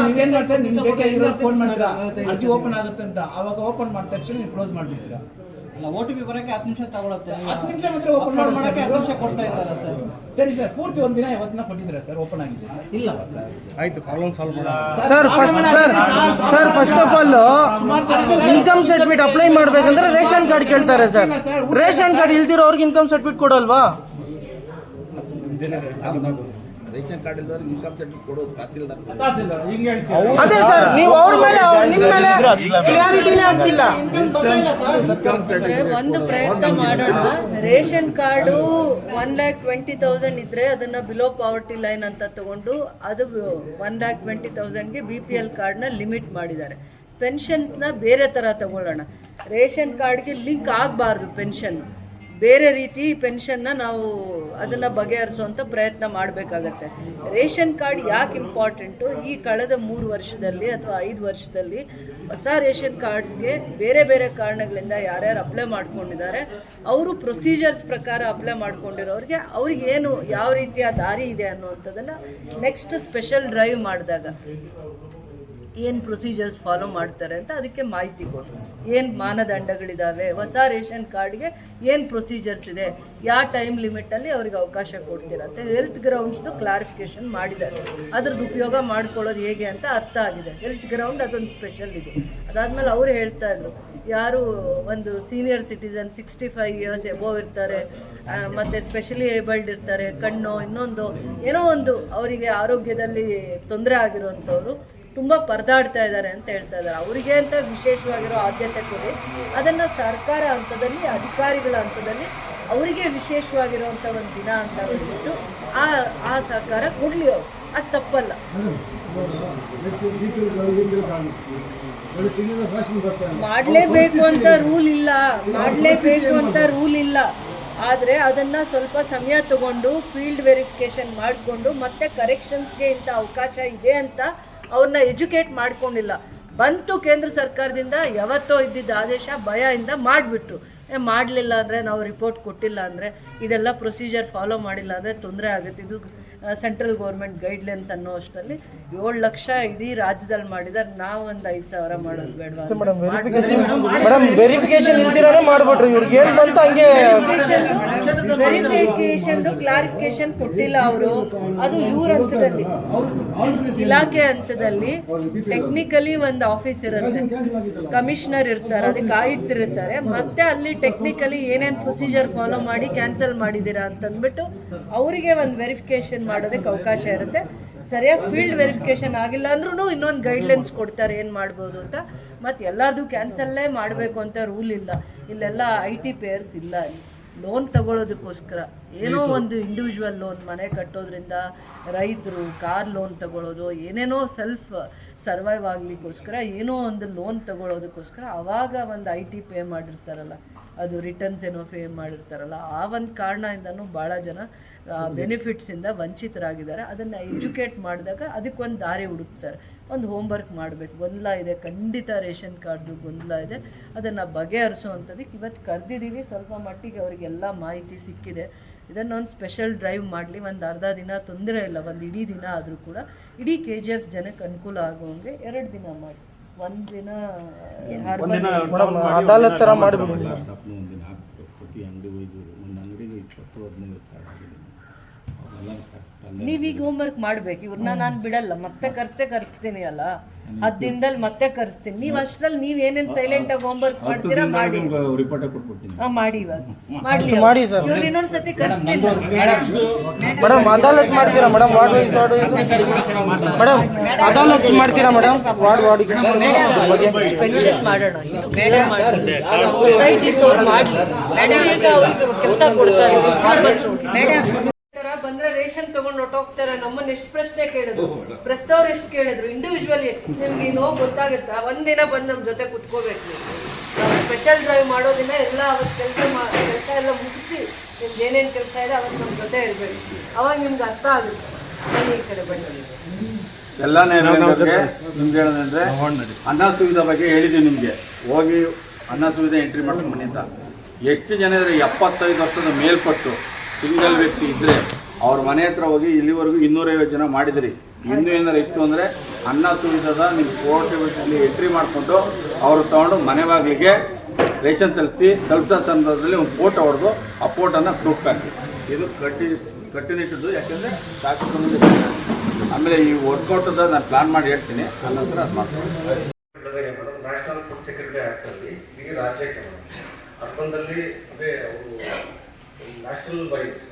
ನೀವೇನ್ ಮಾಡ್ತಾರೆ, ನಿಮ್ಗೆ ಬೇಕಾಗಿರೋ ಫೋನ್ ಮಾಡ್ತೀರಾ, ಅರ್ಜಿ ಓಪನ್ ಆಗುತ್ತೆ ಅಂತ, ಅವಾಗ ಓಪನ್ ಮಾಡಿದ ತಕ್ಷಣ ನೀವು ಕ್ಲೋಸ್ ಮಾಡ್ಬಿಡ್ತೀರಾ. OTP ಬರಕ್ಕೆ 10 ನಿಮಿಷ ತಗೊಳುತ್ತೆ. 10 ನಿಮಿಷ ಮಾತ್ರ ಓಪನ್ ಮಾಡಕ್ಕೆ 10 ನಿಮಿಷ ಕೊಡ್ತಾ ಇದ್ದಾರಲ್ಲ ಸರ್. ಸರಿ ಸರ್, ಪೂರ್ತಿ ಒಂದಿನ ಯಾವತ್ತಿನ ಕೊಟ್ಟಿದ್ದೀರಾ ಸರ್ ಓಪನ್ ಆಗಿದೆ ಸರ್? ಇಲ್ಲ ಸರ್. ಆಯ್ತು, ಪ್ರಾಬ್ಲಮ್ ಸಾಲ್ವ್ ಮಾಡೋಣ. Sir first of all income certificate apply ಮಾಡ್ಬೇಕಂದ್ರೆ ರೇಷನ್ ಕಾರ್ಡ್ ಕೇಳ್ತಾರೆ ಸರ್. ರೇಷನ್ ಕಾರ್ಡ್ ಇಲ್ದಿರೋ ಅವ್ರಿಗೆ ಇನ್ಕಮ್ ಸರ್ಟಿಫಿಕೇಟ್ ಕೊಡಲ್ವಾ? ರೇಷನ್ ಕಾರ್ಡ್ ಇಲ್ದವ್ರಿಗೆ ಇನ್ಕಮ್ ಸರ್ಟಿಫಿಕೇಟ್ ಕೊಡೋದು ತಹಸೀಲ್ದಾರ್ ಹಿಂಗೆ ಹೇಳ್ತೀವಿ. ಅದೇ ಸರ್, ನೀವು ಅವ್ರ ಮೇಲೆ ನಿಮ್ಮ ಮೇಲೆ ಕ್ಲಾರಿಟಿನೇ ಆಗ್ತಿಲ್ಲ. ಒಂದು ಪ್ರಯತ್ನ ಮಾಡೋಣ. ರೇಷನ್ ಕಾರ್ಡು 1,20,000 ಇದ್ರೆ ಅದನ್ನ ಬಿಲೋ ಪಾವರ್ಟಿ ಲೈನ್ ಅಂತ ತಗೊಂಡು ಅದು 1,20,000ಗೆ BPL ಕಾರ್ಡ್ನ ಲಿಮಿಟ್ ಮಾಡಿದ್ದಾರೆ. ಪೆನ್ಷನ್ಸ್ನ ಬೇರೆ ಥರ ತಗೊಳ್ಳೋಣ. ರೇಷನ್ ಕಾರ್ಡ್ಗೆ ಲಿಂಕ್ ಆಗಬಾರ್ದು ಪೆನ್ಷನ್, ಬೇರೆ ರೀತಿ ಪೆನ್ಷನ್ನ ನಾವು ಅದನ್ನು ಬಗೆಹರಿಸುವಂಥ ಪ್ರಯತ್ನ ಮಾಡಬೇಕಾಗತ್ತೆ. ರೇಷನ್ ಕಾರ್ಡ್ ಯಾಕೆ ಇಂಪಾರ್ಟೆಂಟು? ಈ ಕಳೆದ 3 ವರ್ಷದಲ್ಲಿ ಅಥವಾ 5 ವರ್ಷದಲ್ಲಿ ಹೊಸ ರೇಷನ್ ಕಾರ್ಡ್ಸ್ಗೆ ಬೇರೆ ಬೇರೆ ಕಾರಣಗಳಿಂದ ಯಾರ್ಯಾರು ಅಪ್ಲೈ ಮಾಡ್ಕೊಂಡಿದ್ದಾರೆ ಅವರು ಪ್ರೊಸೀಜರ್ಸ್ ಪ್ರಕಾರ ಅಪ್ಲೈ ಮಾಡ್ಕೊಂಡಿರೋರಿಗೆ ಅವ್ರಿಗೇನು ಯಾವ ರೀತಿಯ ದಾರಿ ಇದೆ ಅನ್ನುವಂಥದ್ದನ್ನು ನೆಕ್ಸ್ಟ್ ಸ್ಪೆಷಲ್ ಡ್ರೈವ್ ಮಾಡಿದಾಗ ಏನು ಪ್ರೊಸೀಜರ್ಸ್ ಫಾಲೋ ಮಾಡ್ತಾರೆ ಅಂತ ಅದಕ್ಕೆ ಮಾಹಿತಿ ಕೊಡಿ. ಏನು ಮಾನದಂಡಗಳಿದ್ದಾವೆ, ಹೊಸ ರೇಷನ್ ಕಾರ್ಡ್ಗೆ ಏನು ಪ್ರೊಸೀಜರ್ಸ್ ಇದೆ, ಯಾವ ಟೈಮ್ ಲಿಮಿಟಲ್ಲಿ ಅವ್ರಿಗೆ ಅವಕಾಶ ಕೊಡ್ತೀರಂತೆ ಹೆಲ್ತ್ ಗ್ರೌಂಡ್ಸ್ದು ಕ್ಲಾರಿಫಿಕೇಷನ್ ಮಾಡಿದ್ದಾರೆ. ಅದ್ರದ್ದು ಉಪಯೋಗ ಮಾಡ್ಕೊಳ್ಳೋದು ಹೇಗೆ ಅಂತ ಅರ್ಥ ಆಗಿದೆ. ಹೆಲ್ತ್ ಗ್ರೌಂಡ್ ಅದೊಂದು ಸ್ಪೆಷಲ್ ಇದೆ. ಅದಾದಮೇಲೆ ಅವರು ಹೇಳ್ತಾ ಇದ್ರು, ಯಾರು ಒಂದು ಸೀನಿಯರ್ ಸಿಟಿಸನ್ 65 ಇಯರ್ಸ್ ಎಬೋವ್ ಇರ್ತಾರೆ, ಮತ್ತು ಸ್ಪೆಷಲಿ ಏಬಲ್ಡ್ ಇರ್ತಾರೆ, ಕಣ್ಣು ಇನ್ನೊಂದು ಏನೋ ಒಂದು ಅವರಿಗೆ ಆರೋಗ್ಯದಲ್ಲಿ ತೊಂದರೆ ಆಗಿರುವಂಥವ್ರು ತುಂಬ ಪರದಾಡ್ತಾ ಇದ್ದಾರೆ ಅಂತ ಹೇಳ್ತಾ ಇದ್ದಾರೆ. ಅವರಿಗೆ ಅಂತ ವಿಶೇಷವಾಗಿರೋ ಆದ್ಯತೆ ಕೊಡಿ. ಅದನ್ನು ಸರ್ಕಾರ ಹಂತದಲ್ಲಿ, ಅಧಿಕಾರಿಗಳ ಹಂತದಲ್ಲಿ ಅವರಿಗೆ ವಿಶೇಷವಾಗಿರುವಂಥ ಒಂದು ದಿನ ಅಂತ ಹೇಳಿಬಿಟ್ಟು ಆ ಸರ್ಕಾರ ಕೊಡಲಿ. ಅವರು ಅದು ತಪ್ಪಲ್ಲ. ಮಾಡಲೇಬೇಕು ಅಂತ ರೂಲ್ ಇಲ್ಲ, ಆದರೆ ಅದನ್ನು ಸ್ವಲ್ಪ ಸಮಯ ತಗೊಂಡು ಫೀಲ್ಡ್ ವೆರಿಫಿಕೇಷನ್ ಮಾಡಿಕೊಂಡು ಮತ್ತೆ ಕರೆಕ್ಷನ್ಸ್ಗೆ ಇಂಥ ಅವಕಾಶ ಇದೆ ಅಂತ ಅವ್ರನ್ನ ಎಜುಕೇಟ್ ಮಾಡ್ಕೊಂಡಿಲ್ಲ. ಬಂತು ಕೇಂದ್ರ ಸರ್ಕಾರದಿಂದ ಯಾವತ್ತೋ ಇದ್ದಿದ್ದ ಆದೇಶ, ಭಯದಿಂದ ಮಾಡಿಬಿಟ್ರು. ಮಾಡಲಿಲ್ಲ ಅಂದರೆ, ನಾವು ರಿಪೋರ್ಟ್ ಕೊಟ್ಟಿಲ್ಲ ಅಂದರೆ, ಇದೆಲ್ಲ ಪ್ರೊಸೀಜರ್ ಫಾಲೋ ಮಾಡಿಲ್ಲ ಅಂದರೆ ತೊಂದರೆ ಆಗುತ್ತೆ. ಇದು ಸೆಂಟ್ರಲ್ ಗೌರ್ಮೆಂಟ್ ಗೈಡ್ಲೈನ್ಸ್ ಅನ್ನೋ ಅಷ್ಟರಲ್ಲಿ 7 ಲಕ್ಷ ಇಡೀ ರಾಜ್ಯದಲ್ಲಿ ಮಾಡಿದ್ದಾರೆ. ನಾವು ಒಂದು 5,000 ಮಾಡೋದು ಬೇಡವಾ? ಮೇಡಮ್ ವೆರಿಫಿಕೇಶನ್ ಇಲ್ದಿರಾನೇ ಮಾಡ್ಬಿಟ್ರಿ, ಇವ್ರಿಗೆ ಏನು ಬಂತು ಹಂಗೆ ವೆರಿಫಿಕೇಶನ್ ಕ್ಲಾರಿಫಿಕೇಶನ್ ಕೊಟ್ಟಿಲ್ಲ ಅವರು. ಅದು ಇವ್ರ ಹಂತದಲ್ಲಿ, ಇಲಾಖೆ ಹಂತದಲ್ಲಿ ಟೆಕ್ನಿಕಲಿ ಒಂದು ಆಫೀಸ್ ಇರುತ್ತೆ, ಕಮಿಷನರ್ ಇರ್ತಾರೆ, ಅದಕ್ಕೆ ಆಯುಕ್ತರಿರ್ತಾರೆ, ಮತ್ತೆ ಅಲ್ಲಿ ಟೆಕ್ನಿಕಲಿ ಏನೇನು ಪ್ರೊಸೀಜರ್ ಫಾಲೋ ಮಾಡಿ ಕ್ಯಾನ್ಸಲ್ ಮಾಡಿದ್ದೀರಾ ಅಂತಂದ್ಬಿಟ್ಟು ಅವರಿಗೆ ಒಂದು ವೆರಿಫಿಕೇಶನ್ ಮಾಡೋದಕ್ಕೆ ಅವಕಾಶ ಇರುತ್ತೆ. ಸರಿಯಾಗಿ ಫೀಲ್ಡ್ ವೆರಿಫಿಕೇಶನ್ ಆಗಿಲ್ಲ ಅಂದ್ರೂ ಇನ್ನೊಂದು ಗೈಡ್ಲೈನ್ಸ್ ಕೊಡ್ತಾರೆ ಏನು ಮಾಡ್ಬೋದು ಅಂತ. ಮತ್ತು ಎಲ್ಲರದು ಕ್ಯಾನ್ಸಲ್ಲೇ ಮಾಡಬೇಕು ಅಂತ ರೂಲ್ ಇಲ್ಲ. ಇಲ್ಲೆಲ್ಲ IT ಪೇಯರ್ಸ್ ಇಲ್ಲ. ಅಲ್ಲಿ ಲೋನ್ ತಗೊಳ್ಳೋದಕ್ಕೋಸ್ಕರ ಏನೋ ಒಂದು ಇಂಡಿವಿಜುವಲ್ ಲೋನ್, ಮನೆ ಕಟ್ಟೋದ್ರಿಂದ, ರೈತರು ಕಾರ್ ಲೋನ್ ತಗೊಳ್ಳೋದು, ಏನೇನೋ ಸೆಲ್ಫ್ ಸರ್ವೈವ್ ಆಗಲಿಕ್ಕೋಸ್ಕರ ಏನೋ ಒಂದು ಲೋನ್ ತಗೊಳ್ಳೋದಕ್ಕೋಸ್ಕರ ಆವಾಗ ಒಂದು IT ಪೇ ಮಾಡಿರ್ತಾರಲ್ಲ, ಅದು ರಿಟರ್ನ್ಸ್ ಏನೋ ಪೇ ಮಾಡಿರ್ತಾರಲ್ಲ, ಆ ಒಂದು ಕಾರಣದಿಂದನೂ ಭಾಳ ಜನ ಬೆನಿಫಿಟ್ಸಿಂದ ವಂಚಿತರಾಗಿದ್ದಾರೆ. ಅದನ್ನು ಎಜುಕೇಟ್ ಮಾಡಿದಾಗ ಅದಕ್ಕೊಂದು ದಾರಿ ಹುಡುಕ್ತಾರೆ. ಒಂದು ಹೋಮ್ವರ್ಕ್ ಮಾಡಬೇಕು. ಗೊಂದಲ ಇದೆ, ಖಂಡಿತ ರೇಷನ್ ಕಾರ್ಡ್ದು ಗೊಂದಲ ಇದೆ, ಅದನ್ನು ಬಗೆಹರಿಸುವಂಥದ್ದಕ್ಕೆ ಇವತ್ತು ಕರೆದಿದ್ದೀವಿ. ಸ್ವಲ್ಪ ಮಟ್ಟಿಗೆ ಅವರಿಗೆಲ್ಲ ಮಾಹಿತಿ ಸಿಕ್ಕಿದೆ. ಇದನ್ನೊಂದು ಸ್ಪೆಷಲ್ ಡ್ರೈವ್ ಮಾಡಲಿ. ಒಂದು ಅರ್ಧ ದಿನ ತೊಂದರೆ ಇಲ್ಲ, ಒಂದು ಇಡೀ ದಿನ ಆದರೂ ಕೂಡ ಇಡೀ KGF ಜನಕ್ಕೆ ಅನುಕೂಲ ಆಗುವಂಗೆ 2 ದಿನ ಮಾಡಿ, ಒಂದಿನ ಅದಾಲತ್ ಥರ ಮಾಡಬೇಕು. ಒಂದಿನ ಹಾಕ್ಬೇಕು. ಪ್ರತಿ ಅಂಗಡಿ ವೈಸು ಒಂದು ಅಂಗಡಿಗೆ 20-15 ಕಾರ್ಡ್ ಆಗಿದೆ. ಅವೆಲ್ಲ ನೀವೀಗ ಹೋಮ್ವರ್ಕ್ ಮಾಡ್ಬೇಕು. ಇವ್ರನ್ನ ನಾನು ಬಿಡಲ್ಲ, ಮತ್ತೆ ಕರೆಸ್ತೀನಿ ಅಲ್ಲ, 10 ದಿನದಲ್ಲಿ ಮತ್ತೆ ಕರೆಸ್ತೀನಿ. ನೀವು ಅಷ್ಟರಲ್ಲಿ ನೀವು ಏನೇನು ಸೈಲೆಂಟ್ ಆಗಿ ಹೋಮ್ವರ್ಕ್ ಮಾಡ್ತೀರಾ ಮಾಡಿ, ರಿಪೋರ್ಟ್ ಕೊಟ್ಬಿಡ್ತೀನಿ. ಮಾಡಿ ಇವಾಗ ಮಾಡಿ ಸರ್. ಇವ್ರು ಇನ್ನೊಂದ್ಸತಿ ಕರೆಸ್ತೀನಿ. ಮೇಡಮ್ ಅದಾಲತ್ ಮಾಡ್ತೀರಾ ಮೇಡಮ್? ವಾರ್ಡ್ ವೈಸ್ ಮೇಡಮ್ ಅದಾಲತ್ ಮಾಡ್ತೀರಾ ಮೇಡಮ್? ವಾರ್ಡ್ ಪೆನ್ಷನ್ ಮಾಡೋಣ, ಸೊಸೈಟೀಸ್ ಅವ್ರು ಮಾಡಿ, ಈಗ ಅವ್ರಿಗೆ ಕೆಲಸ ಕೊಡ್ತಾರೆ. ಬಂದ್ರೆ ರೇಷನ್ ತಗೊಂಡು ಹೊಟ್ಟೋಗ್ತಾರೆ. ನಮ್ಮನ್ನ ಎಷ್ಟು ಪ್ರಶ್ನೆ ಕೇಳಿದ್ರು, ಪ್ರೆಸ್ ಅವ್ರು ಎಷ್ಟು ಕೇಳಿದ್ರು, ಇಂಡಿವಿಜುವಲಿ ನಿಮ್ಗೆ ಏನೋ ಗೊತ್ತಾಗುತ್ತಾ? ಒಂದಿನ ಬಂದು ನಮ್ಮ ಜೊತೆ ಕುತ್ಕೋಬೇಕು. ನಾವು ಸ್ಪೆಷಲ್ ಡ್ರೈವ್ ಮಾಡೋದಿನ ಎಲ್ಲ ಅವತ್ತು ಕೆಲಸ ಎಲ್ಲ ಮುಗಿಸಿ ನಿಮ್ಗೆ ಏನೇನು ಕೆಲಸ ಇದೆ ಅವತ್ತು ನಮ್ಮ ಜೊತೆ ಇರಬೇಕು. ಅವಾಗ ನಿಮ್ಗೆ ಅರ್ಥ ಆಗುತ್ತೆ. ಈ ಕಡೆ ಬನ್ನಿ. ಎಲ್ಲ ನಿಮ್ಗೆ ಹೇಳೋದಂದ್ರೆ ಅನ್ನ ಸುವಿಧಾ ಬಗ್ಗೆ ಹೇಳಿದ್ದೀವಿ ನಿಮಗೆ. ಹೋಗಿ ಅನ್ನ ಸುವಿಧಾ ಎಂಟ್ರಿ ಮಾಡ್ಕೊಂಡು ಬನ್ನಿ ಅಂತ. ಎಷ್ಟು ಜನ ಇದ್ರೆ 75 ವರ್ಷದ ಮೇಲ್ಪಟ್ಟು ಸಿಂಗಲ್ ವ್ಯಕ್ತಿ ಇದ್ದರೆ ಅವ್ರ ಮನೆ ಹತ್ರ ಹೋಗಿ ಇಲ್ಲಿವರೆಗೂ 250 ಜನ ಮಾಡಿದಿರಿ. ಇನ್ನೂ ಏನಾರು ಇತ್ತು ಅಂದರೆ ಅನ್ನ ಸುವಿಧಾದ ನಿಮ್ಮ ಪೋರ್ಟೇಬಲ್ನಲ್ಲಿ ಎಂಟ್ರಿ ಮಾಡಿಕೊಂಡು ಅವರು ತೊಗೊಂಡು ಮನೆ ಬಾಗಿಲಿಗೆ ರೇಷನ್ ತಲುಪಿಸೋ ಸಂದರ್ಭದಲ್ಲಿ ಒಂದು ಫೋಟೋ ಹೊಡೆದು ಆ ಫೋಟೋನ ಪ್ರೂಫ್ ಹಾಕಿ. ಇದು ಕಟ್ಟುನಿಟ್ಟಿದ್ದು, ಯಾಕೆಂದರೆ ಸಾಕು. ಆಮೇಲೆ ಈ ವರ್ಕೌಟದ ನಾನು ಪ್ಲಾನ್ ಮಾಡಿ ಹೇಳ್ತೀನಿ, ನನ್ನ ಹತ್ರ ಅದು ಮಾಡ್ತೀನಿ. ನ್ಯಾಷನಲ್ ಫುಡ್ ಸೆಕ್ಯೂರಿಟಿ ಆ್ಯಕ್ಟಲ್ಲಿ ಇಡೀ ರಾಜ್ಯಕ್ಕೆ ಅರ್ಬನ್ದಲ್ಲಿ ಅದೇ ಅವರು ನ್ಯಾಷನಲ್ ವೈಸ್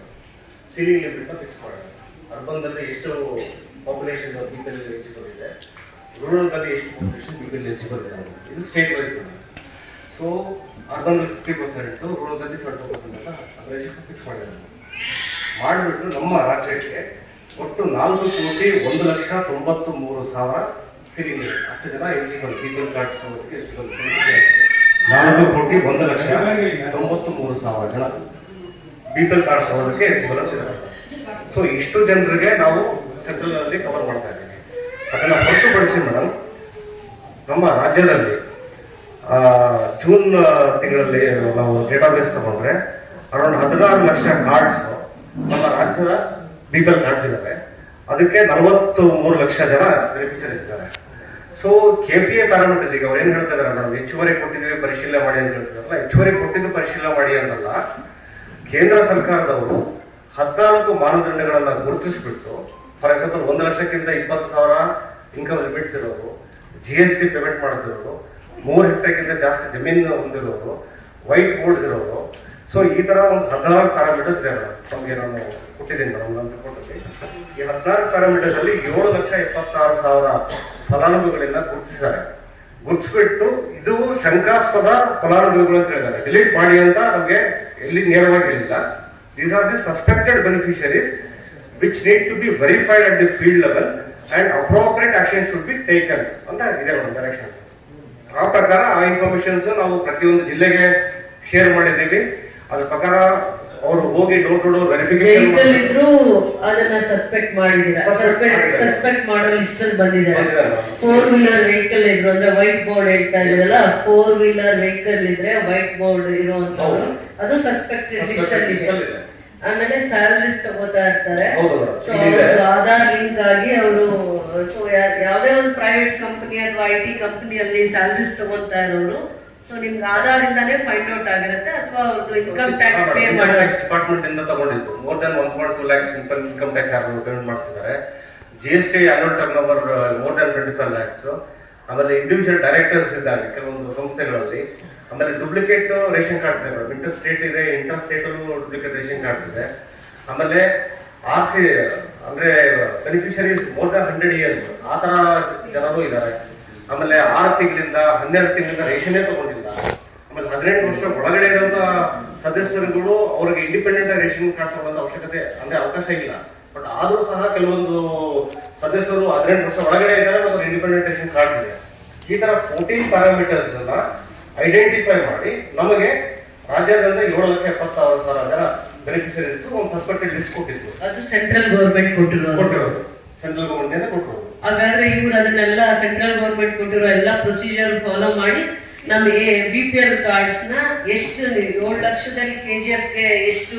ಸೀಲಿಂಗ್ ಲಿಮಿಟ್ನ ಫಿಕ್ಸ್ ಮಾಡೋದು. ಅರ್ಬನ್ದಲ್ಲಿ ಎಷ್ಟು ಪಾಪ್ಯುಲೇಷನ್ BPL ಎಲಿಜಿಬಲ್ ಇದೆ, ರೂರಲ್ದಲ್ಲಿ ಎಷ್ಟು ಪಾಪ್ಯುಲೇಷನ್ BPL ಎಲಿಜಿಬಲ್ ಇದೆ, ಇದು ಸ್ಟೇಟ್ ವೈಸ್ ಮಾಡಿ. ಸೊ ಅರ್ಬನ್ನಲ್ಲಿ 50%, ರೂರಲ್ದಲ್ಲಿ 70% ಅಂತ ರೇಷನ್ ಫಿಕ್ಸ್ ಮಾಡಿಬಿಟ್ಟು ನಮ್ಮ ರಾಜ್ಯಕ್ಕೆ ಒಟ್ಟು 4,01,93,000 ಸೀಲಿಂಗ್ ಇದೆ. ಅಷ್ಟು ಜನ ಎಲಿಜಿಬಲ್ BPL ಕಾರ್ಡ್ಸ್ ಎಲಿಜಿಬಲ್ 4,01,93,000 ಜನ BPL ಕಾರ್ಡ್ಸ್ ಹೋಗೋದಕ್ಕೆ ಎಲಿಜಿಬಲ್ ಅಂತ ಇದ್ದಾರೆ. ಸೊ ಇಷ್ಟು ಜನರಿಗೆ ನಾವು ಸೆಂಟ್ರಲ್ ಅಲ್ಲಿ ಕವರ್ ಮಾಡ್ತಾ ಇದ್ದೀವಿ. ಅದನ್ನು ಹೊರತುಪಡಿಸಿ ಮೇಡಮ್, ನಮ್ಮ ರಾಜ್ಯದಲ್ಲಿ ಜೂನ್ ತಿಂಗಳಲ್ಲಿ ನಾವು ಡೇಟಾಬೇಸ್ ತಗೊಂಡ್ರೆ ಅರೌಂಡ್ 16 ಲಕ್ಷ ಕಾರ್ಡ್ಸ್ ನಮ್ಮ ರಾಜ್ಯದ BPL ಕಾರ್ಡ್ಸ್ ಇದ್ದಾರೆ. ಅದಕ್ಕೆ 43 ಲಕ್ಷ ಜನ ಬೆನಿಫಿಷರೀಸ್ ಇದ್ದಾರೆ. ಸೊ KPA ಪ್ಯಾರಾಮೀಟರ್ಸ್ ಈಗ ಅವ್ರು ಏನು ಹೇಳ್ತಾ ಇದ್ದಾರೆ, ನಾವು ಹೆಚ್ಚುವರಿ ಕೊಟ್ಟಿದ್ದೀವಿ ಪರಿಶೀಲನೆ ಮಾಡಿ ಅಂತ ಹೇಳ್ತಿದಾರಲ್ಲ, ಹೆಚ್ಚುವರಿ ಕೊಟ್ಟಿದ್ದು ಪರಿಶೀಲನೆ ಮಾಡಿ ಅಂತಲ್ಲ. ಕೇಂದ್ರ ಸರ್ಕಾರದವರು 14 ಮಾನದಂಡಗಳನ್ನು ಗುರುತಿಸಿಬಿಟ್ಟು, ಫಾರ್ ಎಕ್ಸಾಂಪಲ್ 1 ಲಕ್ಷಕ್ಕಿಂತ 20,000 ಇನ್ಕಮ್ ಲಿಮಿಟ್ಸ್ ಇರೋರು, GST ಪೇಮೆಂಟ್ ಮಾಡ್ತಿರೋರು, 3 ಹೆಕ್ಟೇರ್ಗಿಂತ ಜಾಸ್ತಿ ಜಮೀನು ಹೊಂದಿರೋರು, ವೈಟ್ ಬೋರ್ಡ್ಸ್ ಇರೋರು. ಸೊ ಈ ಥರ ಒಂದು 14 ಪ್ಯಾರಾಮೀಟರ್ಸ್ ಇದೆ ಮೇಡಮ್. ನಮಗೆ ನಾನು ಕೊಟ್ಟಿದ್ದೀನಿ ಮೇಡಮ್ ನನ್ನ ರಿಪೋರ್ಟಲ್ಲಿ. ಈ 14 ಪ್ಯಾರಾಮೀಟರ್ಸಲ್ಲಿ 7,76,000 ಫಲಾನುಭವಿಗಳಿಂದ ಗುರುತಿಸಿದ್ದಾರೆ. ಗುರುತಿಸ್ಬಿಟ್ಟು ಇದು ಶಂಕಾಸ್ಪದ ಫಲಾನುಭವಿಗಳು ಅಂತ ಹೇಳಿದ್ದಾರೆ. ಡಿಲೀಟ್ ಮಾಡಿ ಅಂತ ನಮಗೆ ಎಲ್ಲಿ ನೇರವಾಗಿ ಹೇಳಿಲ್ಲ. These are the suspected beneficiaries which need to be verified at the field level and appropriate action should be taken ಅಂತ ಇದೆ ಮೇಡಮ್ ಡೈರೆಕ್ಷನ್ಸ್. ಆ ಪ್ರಕಾರ ಆ ಇನ್ಫಾರ್ಮೇಶನ್ಸ್ ನಾವು ಪ್ರತಿಯೊಂದು ಜಿಲ್ಲೆಗೆ ಶೇರ್ ಮಾಡಿದ್ದೀವಿ. ಅದ್ರ ಪ್ರಕಾರ ಅವರು ಹೋಗಿ ಡೋರ್ ಟು ಡೋರ್ ವೆರಿಫಿಕೇಶನ್ ಇದ್ರು ಅದನ್ನ ಸಸ್ಪೆಕ್ಟ್ ಮಾಡಿದ್ದೀರಾ? ಸಸ್ಪೆಕ್ಟ್ ಮಾಡೋ ಲಿಸ್ಟ್ ಅಲ್ಲಿ ಬಂದಿದ್ದಾರೆ. 4 ವೀಲರ್ ವೆಹಿಕಲ್ ಇದ್ರು ಅಂದ್ರೆ ವೈಟ್ ಬೋರ್ಡ್ ಹೇಳ್ತಾ ಇದ್ರಲ್ಲ, 4 ವೀಲರ್ ವೆಹಿಕಲ್ ಇದ್ರೆ ವೈಟ್ ಬೋರ್ಡ್ ಇರುವಂತವ್ರು, ಅದು ಸಸ್ಪೆಕ್ಟೆಡ್ ಲಿಸ್ಟ್ ಅಲ್ಲಿ ಇದೆ. ಆಮೇಲೆ ಸ್ಯಾಲರೀಸ್ ತಗೋತಾ ಇರ್ತಾರೆ. ಹೌದು ಮೇಡಮ್. ಸೊ ಅವ್ರದ್ದು ಆಧಾರ್ ಲಿಂಕ್ ಆಗಿ ಅವರು ಸೊ ಯಾವುದೇ ಒಂದು ಪ್ರೈವೇಟ್ ಕಂಪನಿ ಅಥವಾ IT ಕಂಪನಿಯಲ್ಲಿ ಸ್ಯಾಲರೀಸ್ ತಗೋತಾ ಇರೋರು ಸೊ ನಿಮ್ಗೆ ಆಧಾರ್ ಇಂದಾನೇ ಫೈಂಡ್ ಔಟ್ ಆಗಿರುತ್ತೆ ಅಥವಾ ಅವ್ರದ್ದು income tax pay tax department ಇಂದ ತಗೊಂಡಿದ್ದು more than 1.2 lakhs income tax ಯಾರು ಪೇಮೆಂಟ್ ಮಾಡ್ತಿದ್ದಾರೆ. GST annual turn over more than 25 lakhs. ಆಮೇಲೆ ಇಂಡಿವಿಜುವಲ್ ಡೈರೆಕ್ಟರ್ಸ್ ಇದ್ದಾರೆ ಕೆಲವೊಂದು ಸಂಸ್ಥೆಗಳಲ್ಲಿ. ಆಮೇಲೆ ಡೂಪ್ಲಿಕೇಟ್ ರೇಷನ್ ಕಾರ್ಡ್ಸ್ ಇದೆ, ಇಂಟರ್ ಸ್ಟೇಟ್ ಇದೆ, inter state duplicate ration cards ಇದೆ. ಆಮೇಲೆ RC ಅಂದ್ರೆ ಬೆನಿಫಿಷರೀಸ್ ಮೋರ್ ದನ್ 100 years ಆ ತರ ಜನರು ಇದ್ದಾರೆ. ಆಮೇಲೆ 6 ತಿಂಗಳಿಂದ 12 ತಿಂಗಳಿಂದ ರೇಷನ್ನೇ ತಗೊಂಡಿಲ್ಲ. ಆಮೇಲೆ 18 ವರ್ಷ ಒಳಗಡೆ ಇರುವಂತ ಸದಸ್ಯರುಗಳು ಅವ್ರಿಗೆ ಇಂಡಿಪೆಂಡೆಂಟ್ ರೇಷನ್ ಕಾರ್ಡ್ ತಗೊಳ್ಳೋ ಅವಶ್ಯಕತೆ ಅಂದ್ರೆ ಅವಕಾಶ ಇಲ್ಲ. ಬಟ್ ಆದ್ರೂ ಸಹ ಕೆಲವೊಂದು ಸದಸ್ಯರು 18 ವರ್ಷ ಒಳಗಡೆ ಇದ್ದಾರೆ ಮತ್ತು ಇಂಡಿಪೆಂಡೆಂಟ್ ರೇಷನ್ ಕಾರ್ಡ್ಸ್ ಇದೆ. ಈ ತರ 14 ಪ್ಯಾರಾಮೀಟರ್ಸ್ ಅನ್ನ ಐಡೆಂಟಿಫೈ ಮಾಡಿ ನಮಗೆ ರಾಜ್ಯಾದ್ಯಂತ 7,70,000 ಜನ ಬೆನಿಫಿಷರೀಸ್ ಒಂದು ಸಸ್ಪೆಕ್ಟೆಡ್ ಲಿಸ್ಟ್ ಕೊಟ್ಟಿತ್ತು. ಅದು ಸೆಂಟ್ರಲ್ ಗೌರ್ಮೆಂಟ್ ಕೊಟ್ಟಿರೋದು, ಸೆಂಟ್ರಲ್ ಗೌರ್ಮೆಂಟ್ ಕೊಟ್ಟಿರೋದು. ಹಾಗಾದ್ರೆ ಇವ್ರು ಅದನ್ನೆಲ್ಲ ಸೆಂಟ್ರಲ್ ಗೌರ್ಮೆಂಟ್ ಕೊಟ್ಟಿರೋ ಎಲ್ಲ ಪ್ರೊಸೀಜರ್ ಫಾಲೋ ಮಾಡಿ ನಮಗೆ BPL ಕಾರ್ಡ್ಸ್ ನ ಎಷ್ಟು 7 ಲಕ್ಷದಲ್ಲಿ KGFಗೆ ಎಷ್ಟು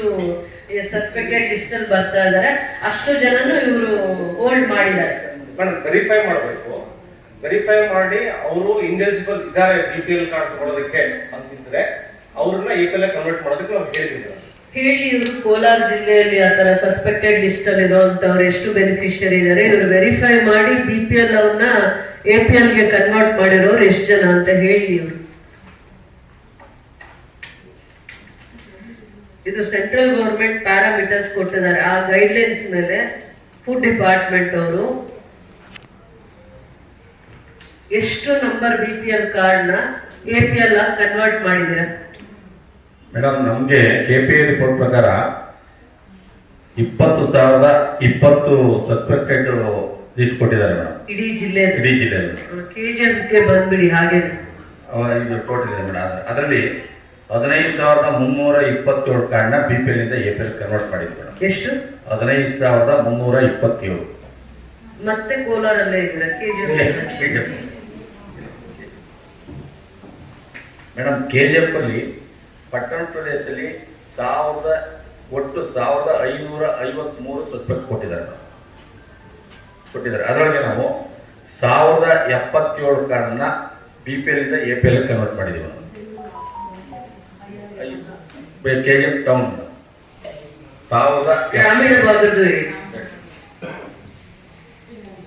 ಸಸ್ಪೆಕ್ಟೆಡ್ ಲಿಸ್ಟ್ ಅಲ್ಲಿ ಬರ್ತಾ ಇದಾರೆ ಅಷ್ಟು ಜನನು ಇವರು ಹೋಲ್ಡ್ ಮಾಡಿದ್ದಾರೆ. ಮೇಡಮ್ ವೆರಿಫೈ ಮಾಡಬೇಕು. ವೆರಿಫೈ ಮಾಡಿ ಅವರು ಇಂಡೆಲಿಜಿಬಲ್ ಇದ್ದಾರೆ BPL ಕಾರ್ಡ್ ತಗೊಳ್ಳೋದಕ್ಕೆ ಅಂತಿದ್ರೆ ಅವ್ರನ್ನ APL ಕನ್ವರ್ಟ್ ಮಾಡೋದಕ್ಕೆ ನಾವು ಹೇಳಿದ್ದೀವಿ. ಹೇಳಿ ಇವರು ಕೋಲಾರ ಜಿಲ್ಲೆಯಲ್ಲಿ ಆ ತರ ಸಸ್ಪೆಕ್ಟೆಡ್ ಲಿಸ್ಟ್ ಅಲ್ಲಿ ಇರುವಂತವ್ರು ಎಷ್ಟು ಬೆನಿಫಿಷಿಯರಿ ಇದ್ದಾರೆ, ಇವರು ವೆರಿಫೈ ಮಾಡಿ BPL ಅವ್ರನ್ನ APL ಗೆ ಕನ್ವರ್ಟ್ ಮಾಡಿರೋರು ಎಷ್ಟು ಜನ ಅಂತ ಹೇಳಿ ಇವರು. ಇದು ಸೆಂಟ್ರಲ್ ಗೌರ್ಮೆಂಟ್ ಪ್ಯಾರಾಮೀಟರ್ಸ್ ಕೊಟ್ಟಿದ್ದಾರೆ. ಆ ಗೈಡ್ಲೈನ್ಸ್ ಮೇಲೆ ಫುಡ್ ಡಿಪಾರ್ಟ್ಮೆಂಟ್ ಅವರು ಎಷ್ಟು ನಂಬರ್ BPL ಕಾರ್ಡ್ ನ APL ಆಗಿ ಕನ್ವರ್ಟ್ ಮಾಡಿದ್ದೀರಾ? ಮೇಡಮ್ ನಮಗೆ KPA ರಿಪೋರ್ಟ್ ಪ್ರಕಾರ 20,020 ಸಸ್ಪೆಕ್ಟೆಡ್ ಲಿಸ್ಟ್ ಕೊಟ್ಟಿದ್ದಾರೆ ಮೇಡಮ್ ಇಡೀ ಜಿಲ್ಲೆಯಲ್ಲಿ. KGFಗೆ ಬಂದ್ಬಿಡಿ ಹಾಗೆ ಇದು ಟೋಟಲ್ ಇದೆ ಮೇಡಮ್. ಅದರಲ್ಲಿ 15,327 ಕಾರ್ಡ್ನ BPL ಇಂದ APL ಕನ್ವರ್ಟ್ ಮಾಡಿದ್ವಿ ಮೇಡಮ್. ಎಷ್ಟು? 15,327. ಮತ್ತೆ ಕೋಲಾರಲ್ಲೇ ಇದ್ದೀರಾ KGF? ಮೇಡಮ್ KGF ಅಲ್ಲಿ ಪಟ್ಟಣ ಪ್ರದೇಶದಲ್ಲಿ 1,553 ಸಸ್ಪೆಕ್ಟ್ ಕೊಟ್ಟಿದ್ದಾರೆ. ಅದರೊಳಗೆ ನಾವು 1,077 ಕಾರ್ಡ್ನ BPL ಇಂದ APL ಕನ್ವರ್ಟ್ ಮಾಡಿದ್ದೀವಿ ನಾವು. KGF ಟೌನ್ ಗ್ರಾಮೀಣ ಭಾಗದ್ದು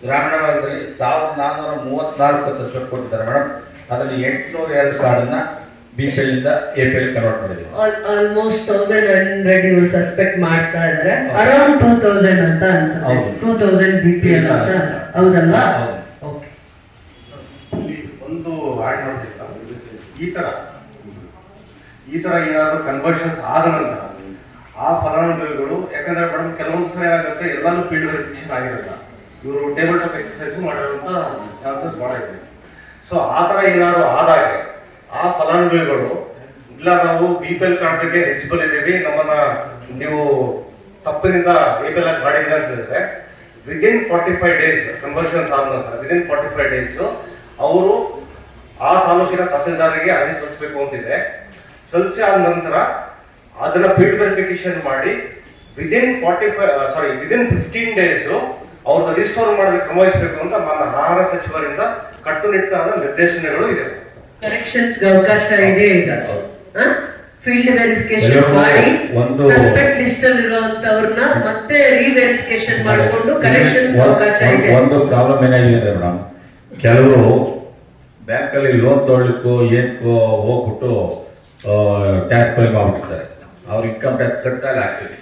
ಗ್ರಾಮೀಣ ಭಾಗದಲ್ಲಿ 1,434 ಸಸ್ಪೆಕ್ಟ್ ಕೊಟ್ಟಿದ್ದಾರೆ ಮೇಡಮ್. ಅದರಲ್ಲಿ 802 ಕಾರ್ಡ್ನ BPL ಇಂದ APL ಕನ್ವರ್ಟ್ ಮಾಡಿದ್ದೀವಿ. ಆಲ್ಮೋಸ್ಟ್ 1,100 ಇವರು ಸಸ್ಪೆಕ್ಟ್ ಮಾಡ್ತಾ ಇದ್ದಾರೆ. ಅರೌಂಡ್ 2,000 ಅಂತ ಅನ್ಸುತ್ತೆ. 2,000 BPL ಅಂತ ಹೌದಲ್ವಾ? ಓಕೆ. ಒಂದು ಆಡ್ ಮಾಡ್ತೀವಿ ಈ ತರ ಏನಾದ್ರು ಕನ್ವರ್ಷನ್ಸ್ ಆದ ನಂತರ ಆ ಫಲಾನುಭವಿಗಳು, ಯಾಕಂದ್ರೆ ಮೇಡಮ್ ಕೆಲವೊಂದು ಸಲ ಏನಾಗುತ್ತೆ ಎಲ್ಲಾನು ಫೀಲ್ಡ್ ವೆರಿಫಿಕೇಶನ್ ಆಗಿರಲ್ಲ, ಇವರು ಟೇಬಲ್ ಟಾಪ್ ಎಕ್ಸರ್ಸೈಸ್ ಮಾಡಿರುವಂತ ಚಾನ್ಸಸ್ ಬಹಳ ಇದೆ. ಸೊ ಆ ತರ ಏನಾದ್ರು ಆದಾಗೆ ಆ ಫಲಾನುಭವಿಗಳು ಇಲ್ಲ ನಾವು BPL ಕಾರ್ಡ್ಗೆ ಎಲಿಜಿಬಲ್ ಇದ್ದೀವಿ, ನಮ್ಮನ್ನ ನೀವು ತಪ್ಪಿನಿಂದ APL ಆಗಿ ಮಾಡಿದ್ದೀರ ಅಂತ ಹೇಳಿದ್ರೆ ವಿದಿನ್ 45 days ಕನ್ವರ್ಷನ್ಸ್ ಆದ ನಂತರ ವಿದಿನ್ 45 days ಅವರು ಆ ತಾಲೂಕಿನ ತಹಸೀಲ್ದಾರ್ಗೆ ಅರ್ಜಿ ಸಲ್ಲಿಸಬೇಕು ಅಂತಿದೆ. ಸಲ್ಲಿಸಿ ಆದ ನಂತರ ಅದನ್ನ ಫೀಲ್ಡ್ ವೆರಿಫಿಕೇಶನ್ ಮಾಡಿ ವಿದಿನ್ 15 days ಅವ್ರದ್ದು ರಿಸ್ಟೋರ್ ಮಾಡೋದಕ್ಕೆ ಕ್ರಮವಹಿಸಬೇಕು ಅಂತ ಮಾನ್ಯ ಆಹಾರ ಸಚಿವರಿಂದ ಕಟ್ಟುನಿಟ್ಟಾದ ನಿರ್ದೇಶನಗಳು ಇದೆ. ಕರೆಕ್ಷನ್ಸ್ ಅವಕಾಶ ಇದೆ ಈಗ. ಫೀಲ್ಡ್ ವೆರಿಫಿಕೇಶನ್ ಮಾಡಿ ಸಸ್ಪೆಕ್ಟ್ ಲಿಸ್ಟ್ ಅಲ್ಲಿ ಇರುವಂತವ್ರನ್ನ ಮತ್ತೆ ರಿವೆರಿಫಿಕೇಶನ್ ಮಾಡಿಕೊಂಡು ಕರೆಕ್ಷನ್ಸ್ ಅವಕಾಶ ಇದೆ. ಒಂದು ಪ್ರಾಬ್ಲಮ್ ಏನಾಗಿದೆ ಮೇಡಮ್, ಕೆಲವರು ಬ್ಯಾಂಕಲ್ಲಿ ಲೋನ್ ತೊಗೊಳ್ಲಿಕ್ಕೂ ಏನಕ್ಕೋ ಹೋಗ್ಬಿಟ್ಟು ಟ್ಯಾಕ್ಸ್ ಪೇ ಮಾಡ್ಬಿಟ್ಟಿರ್ತಾರೆ. ಅವ್ರು ಇನ್ಕಮ್ ಟ್ಯಾಕ್ಸ್ ಕಟ್ಟಾಗ ಆಗ್ತದೆ.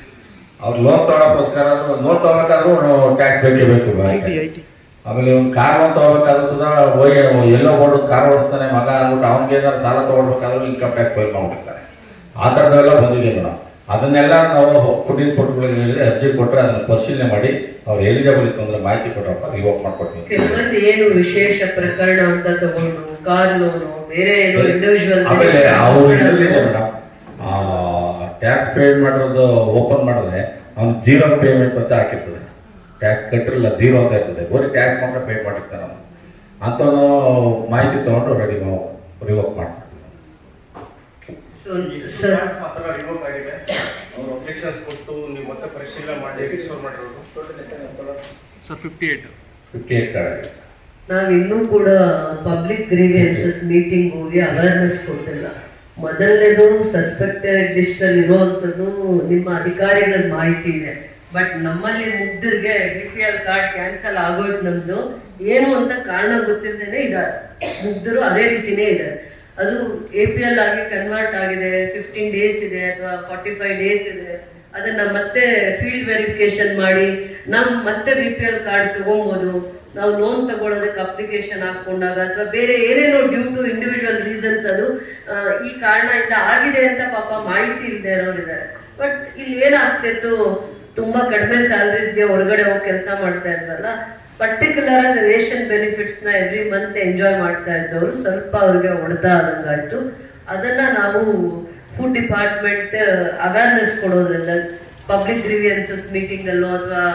ಅವ್ರು ಲೋನ್ ತೊಗೊಳಕ್ಕೋಸ್ಕರ ಲೋನ್ ತೊಗೊಳಕಾದ್ರೂ ಟ್ಯಾಕ್ಸ್ ಬೇಕೇ ಬೇಕು. ಆಮೇಲೆ ಒಂದು ಕಾರ್ ಲೋನ್ ತೊಗೋಬೇಕಾದ್ರೂ ಸುಧಾ ಹೋಗಿ ಎಲ್ಲೋ ಓಡು ಕಾರ್ ಓಡಿಸ್ತಾನೆ ಮಗ ಅಂದ್ಬಿಟ್ಟು ಅವ್ನಿಗೆ ಏನಾದ್ರು ಸಾಲ ತೊಗೊಳ್ಬೇಕಾದ್ರೂ ಇನ್ಕಮ್ ಟ್ಯಾಕ್ಸ್ ಪೇ ಮಾಡ್ಬಿಟ್ಟಿರ್ತಾರೆ. ಆ ಥರದ್ದೆಲ್ಲ ಬಂದಿದೆ ಮೇಡಮ್. ಅದನ್ನೆಲ್ಲ ನಾವು ಫುಡ್ ಇನ್ಸ್ಪೆಕ್ಟರ್ಗಳಿಗೆ ಹೇಳಿದ್ರೆ ಅರ್ಜಿ ಕೊಟ್ಟರೆ ಅದನ್ನ ಪರಿಶೀಲನೆ ಮಾಡಿ ಅವ್ರು ಎಲಿಜಿಬಲ್ ಇತ್ತು ಅಂದ್ರೆ ಮಾಹಿತಿ ಕೊಟ್ಟರಪ್ಪ ರಿವೋಕ್ ಮಾಡ್ಕೊಡ್ತೀವಿ. ಕೆಲವೊಂದು ಏನು ವಿಶೇಷ ಪ್ರಕರಣ ಅಂತ ತಗೊಂಡು ಕಾರ್ ಲೋನು ಬೇರೆ ಏನು ಇಂಡಿವಿಜುವಲ್ ಆಮೇಲೆ ಅವ್ರು ಇದರಲ್ಲಿದೆ ಮೇಡಮ್, ಟ್ಯಾಕ್ಸ್ ಪೇ ಮಾಡಿರೋದು ಓಪನ್ ಮಾಡಿದ್ರೆ ಅವ್ನು 0 ಪೇಮೆಂಟ್ ಅಂತ ಹಾಕಿರ್ತದೆ. ಟ್ಯಾಕ್ಸ್ ಕಟ್ಟಿರಲ್ಲ 0 ಅಂತ ಇರ್ತದೆ, ಬರೀ ಟ್ಯಾಕ್ಸ್ ಮಾತ್ರ ಪೇ ಮಾಡಿರ್ತಾನೆ ಅವನು. ಅಂಥವನು ಮಾಹಿತಿ ತೊಗೊಂಡು ರೆಡಿ ರಿವೋಕ್ ಮಾಡ್ತೀವಿ. ಸರ್ ಆ ಥರ ರಿವೋಕ್ ಆಗಿದೆ, ಅವರು ಅಬ್ಜೆಕ್ಷನ್ಸ್ ಕೊಟ್ಟು ನೀವು ಮತ್ತೆ ಪರಿಶೀಲನೆ ಮಾಡಿ ರಿಸ್ಟೋರ್ ಮಾಡಿರೋದು ಸರ್ 58 ಕಾರ್ಡ್. ನಾವಿನ್ನೂ ಕೂಡ ಪಬ್ಲಿಕ್ ಗ್ರೀವಿಯನ್ಸಸ್ ಮೀಟಿಂಗ್ ಹೋಗಿ ಅವೇರ್ನೆಸ್ ಕೊಟ್ಟಿಲ್ಲ. ಮೊದಲನೇದು ಸಸ್ಪೆಕ್ಟೆಡ್ ಲಿಸ್ಟ್ ಅಲ್ಲಿ ಇರುವಂಥದ್ದು ನಿಮ್ಮ ಅಧಿಕಾರಿಗಳ ಮಾಹಿತಿ ಇದೆ. ಬಟ್ ನಮ್ಮಲ್ಲಿ ಮುಗ್ಧರಿಗೆ BPL ಕಾರ್ಡ್ ಕ್ಯಾನ್ಸಲ್ ಆಗೋಯ್ತು ನಮ್ದು ಏನು ಅಂತ ಕಾರಣ ಗೊತ್ತಿಲ್ಲದೇನೆ ಇದ್ದಾರೆ ಮುಗ್ಧರು, ಅದೇ ರೀತಿನೇ ಇದ್ದಾರೆ. ಅದು APL ಆಗಿ ಕನ್ವರ್ಟ್ ಆಗಿದೆ, 15 ಡೇಸ್ ಇದೆ ಅಥವಾ 45 ಡೇಸ್ ಇದೆ. ಅದನ್ನ ಮತ್ತೆ ಫೀಲ್ಡ್ ವೆರಿಫಿಕೇಶನ್ ಮಾಡಿ ನಾವು ಮತ್ತೆ BPL ಕಾರ್ಡ್ ತಗೊಬೋದು. ನಾವು ಲೋನ್ ತಗೊಳ್ಳೋದಕ್ಕೆ ಅಪ್ಲಿಕೇಶನ್ ಹಾಕೊಂಡಾಗ ಅಥವಾ ಬೇರೆ ಏನೇನೋ ಡ್ಯೂ ಟು ಇಂಡಿವಿಜುವಲ್ ರೀಸನ್ಸ್ ಅದು ಈ ಕಾರಣದಿಂದ ಆಗಿದೆ ಅಂತ ಪಾಪ ಮಾಹಿತಿ ಇಲ್ಲದೆ ಇರೋರಿದ್ದಾರೆ. ಬಟ್ ಇಲ್ಲಿ ಏನಾಗ್ತಿತ್ತು, ತುಂಬಾ ಕಡಿಮೆ ಸ್ಯಾಲರೀಸ್ಗೆ ಹೊರಗಡೆ ಹೋಗಿ ಕೆಲಸ ಮಾಡ್ತಾ ಇದ್ವಲ್ಲ, ಪರ್ಟಿಕ್ಯುಲರ್ ಆಗಿ ರೇಷನ್ ಬೆನಿಫಿಟ್ಸ್ ನ ಎವ್ರಿ ಮಂತ್ ಎಂಜಾಯ್ ಮಾಡ್ತಾ ಇದ್ದವರು ಸ್ವಲ್ಪ ಅವ್ರಿಗೆ ಹೊಡೆತ ಆದಂಗಾಯ್ತು. ಅದನ್ನ ನಾವು ಫುಡ್ ಡಿಪಾರ್ಟ್ಮೆಂಟ್ ಅವೇರ್ನೆಸ್ ಕೊಡೋದ್ರಿಂದ ಪಬ್ಲಿಕ್ ಗ್ರೀವಿಯನ್ಸಸ್ ಮೀಟಿಂಗ್ ಅಲ್ಲೋ ಅಥವಾ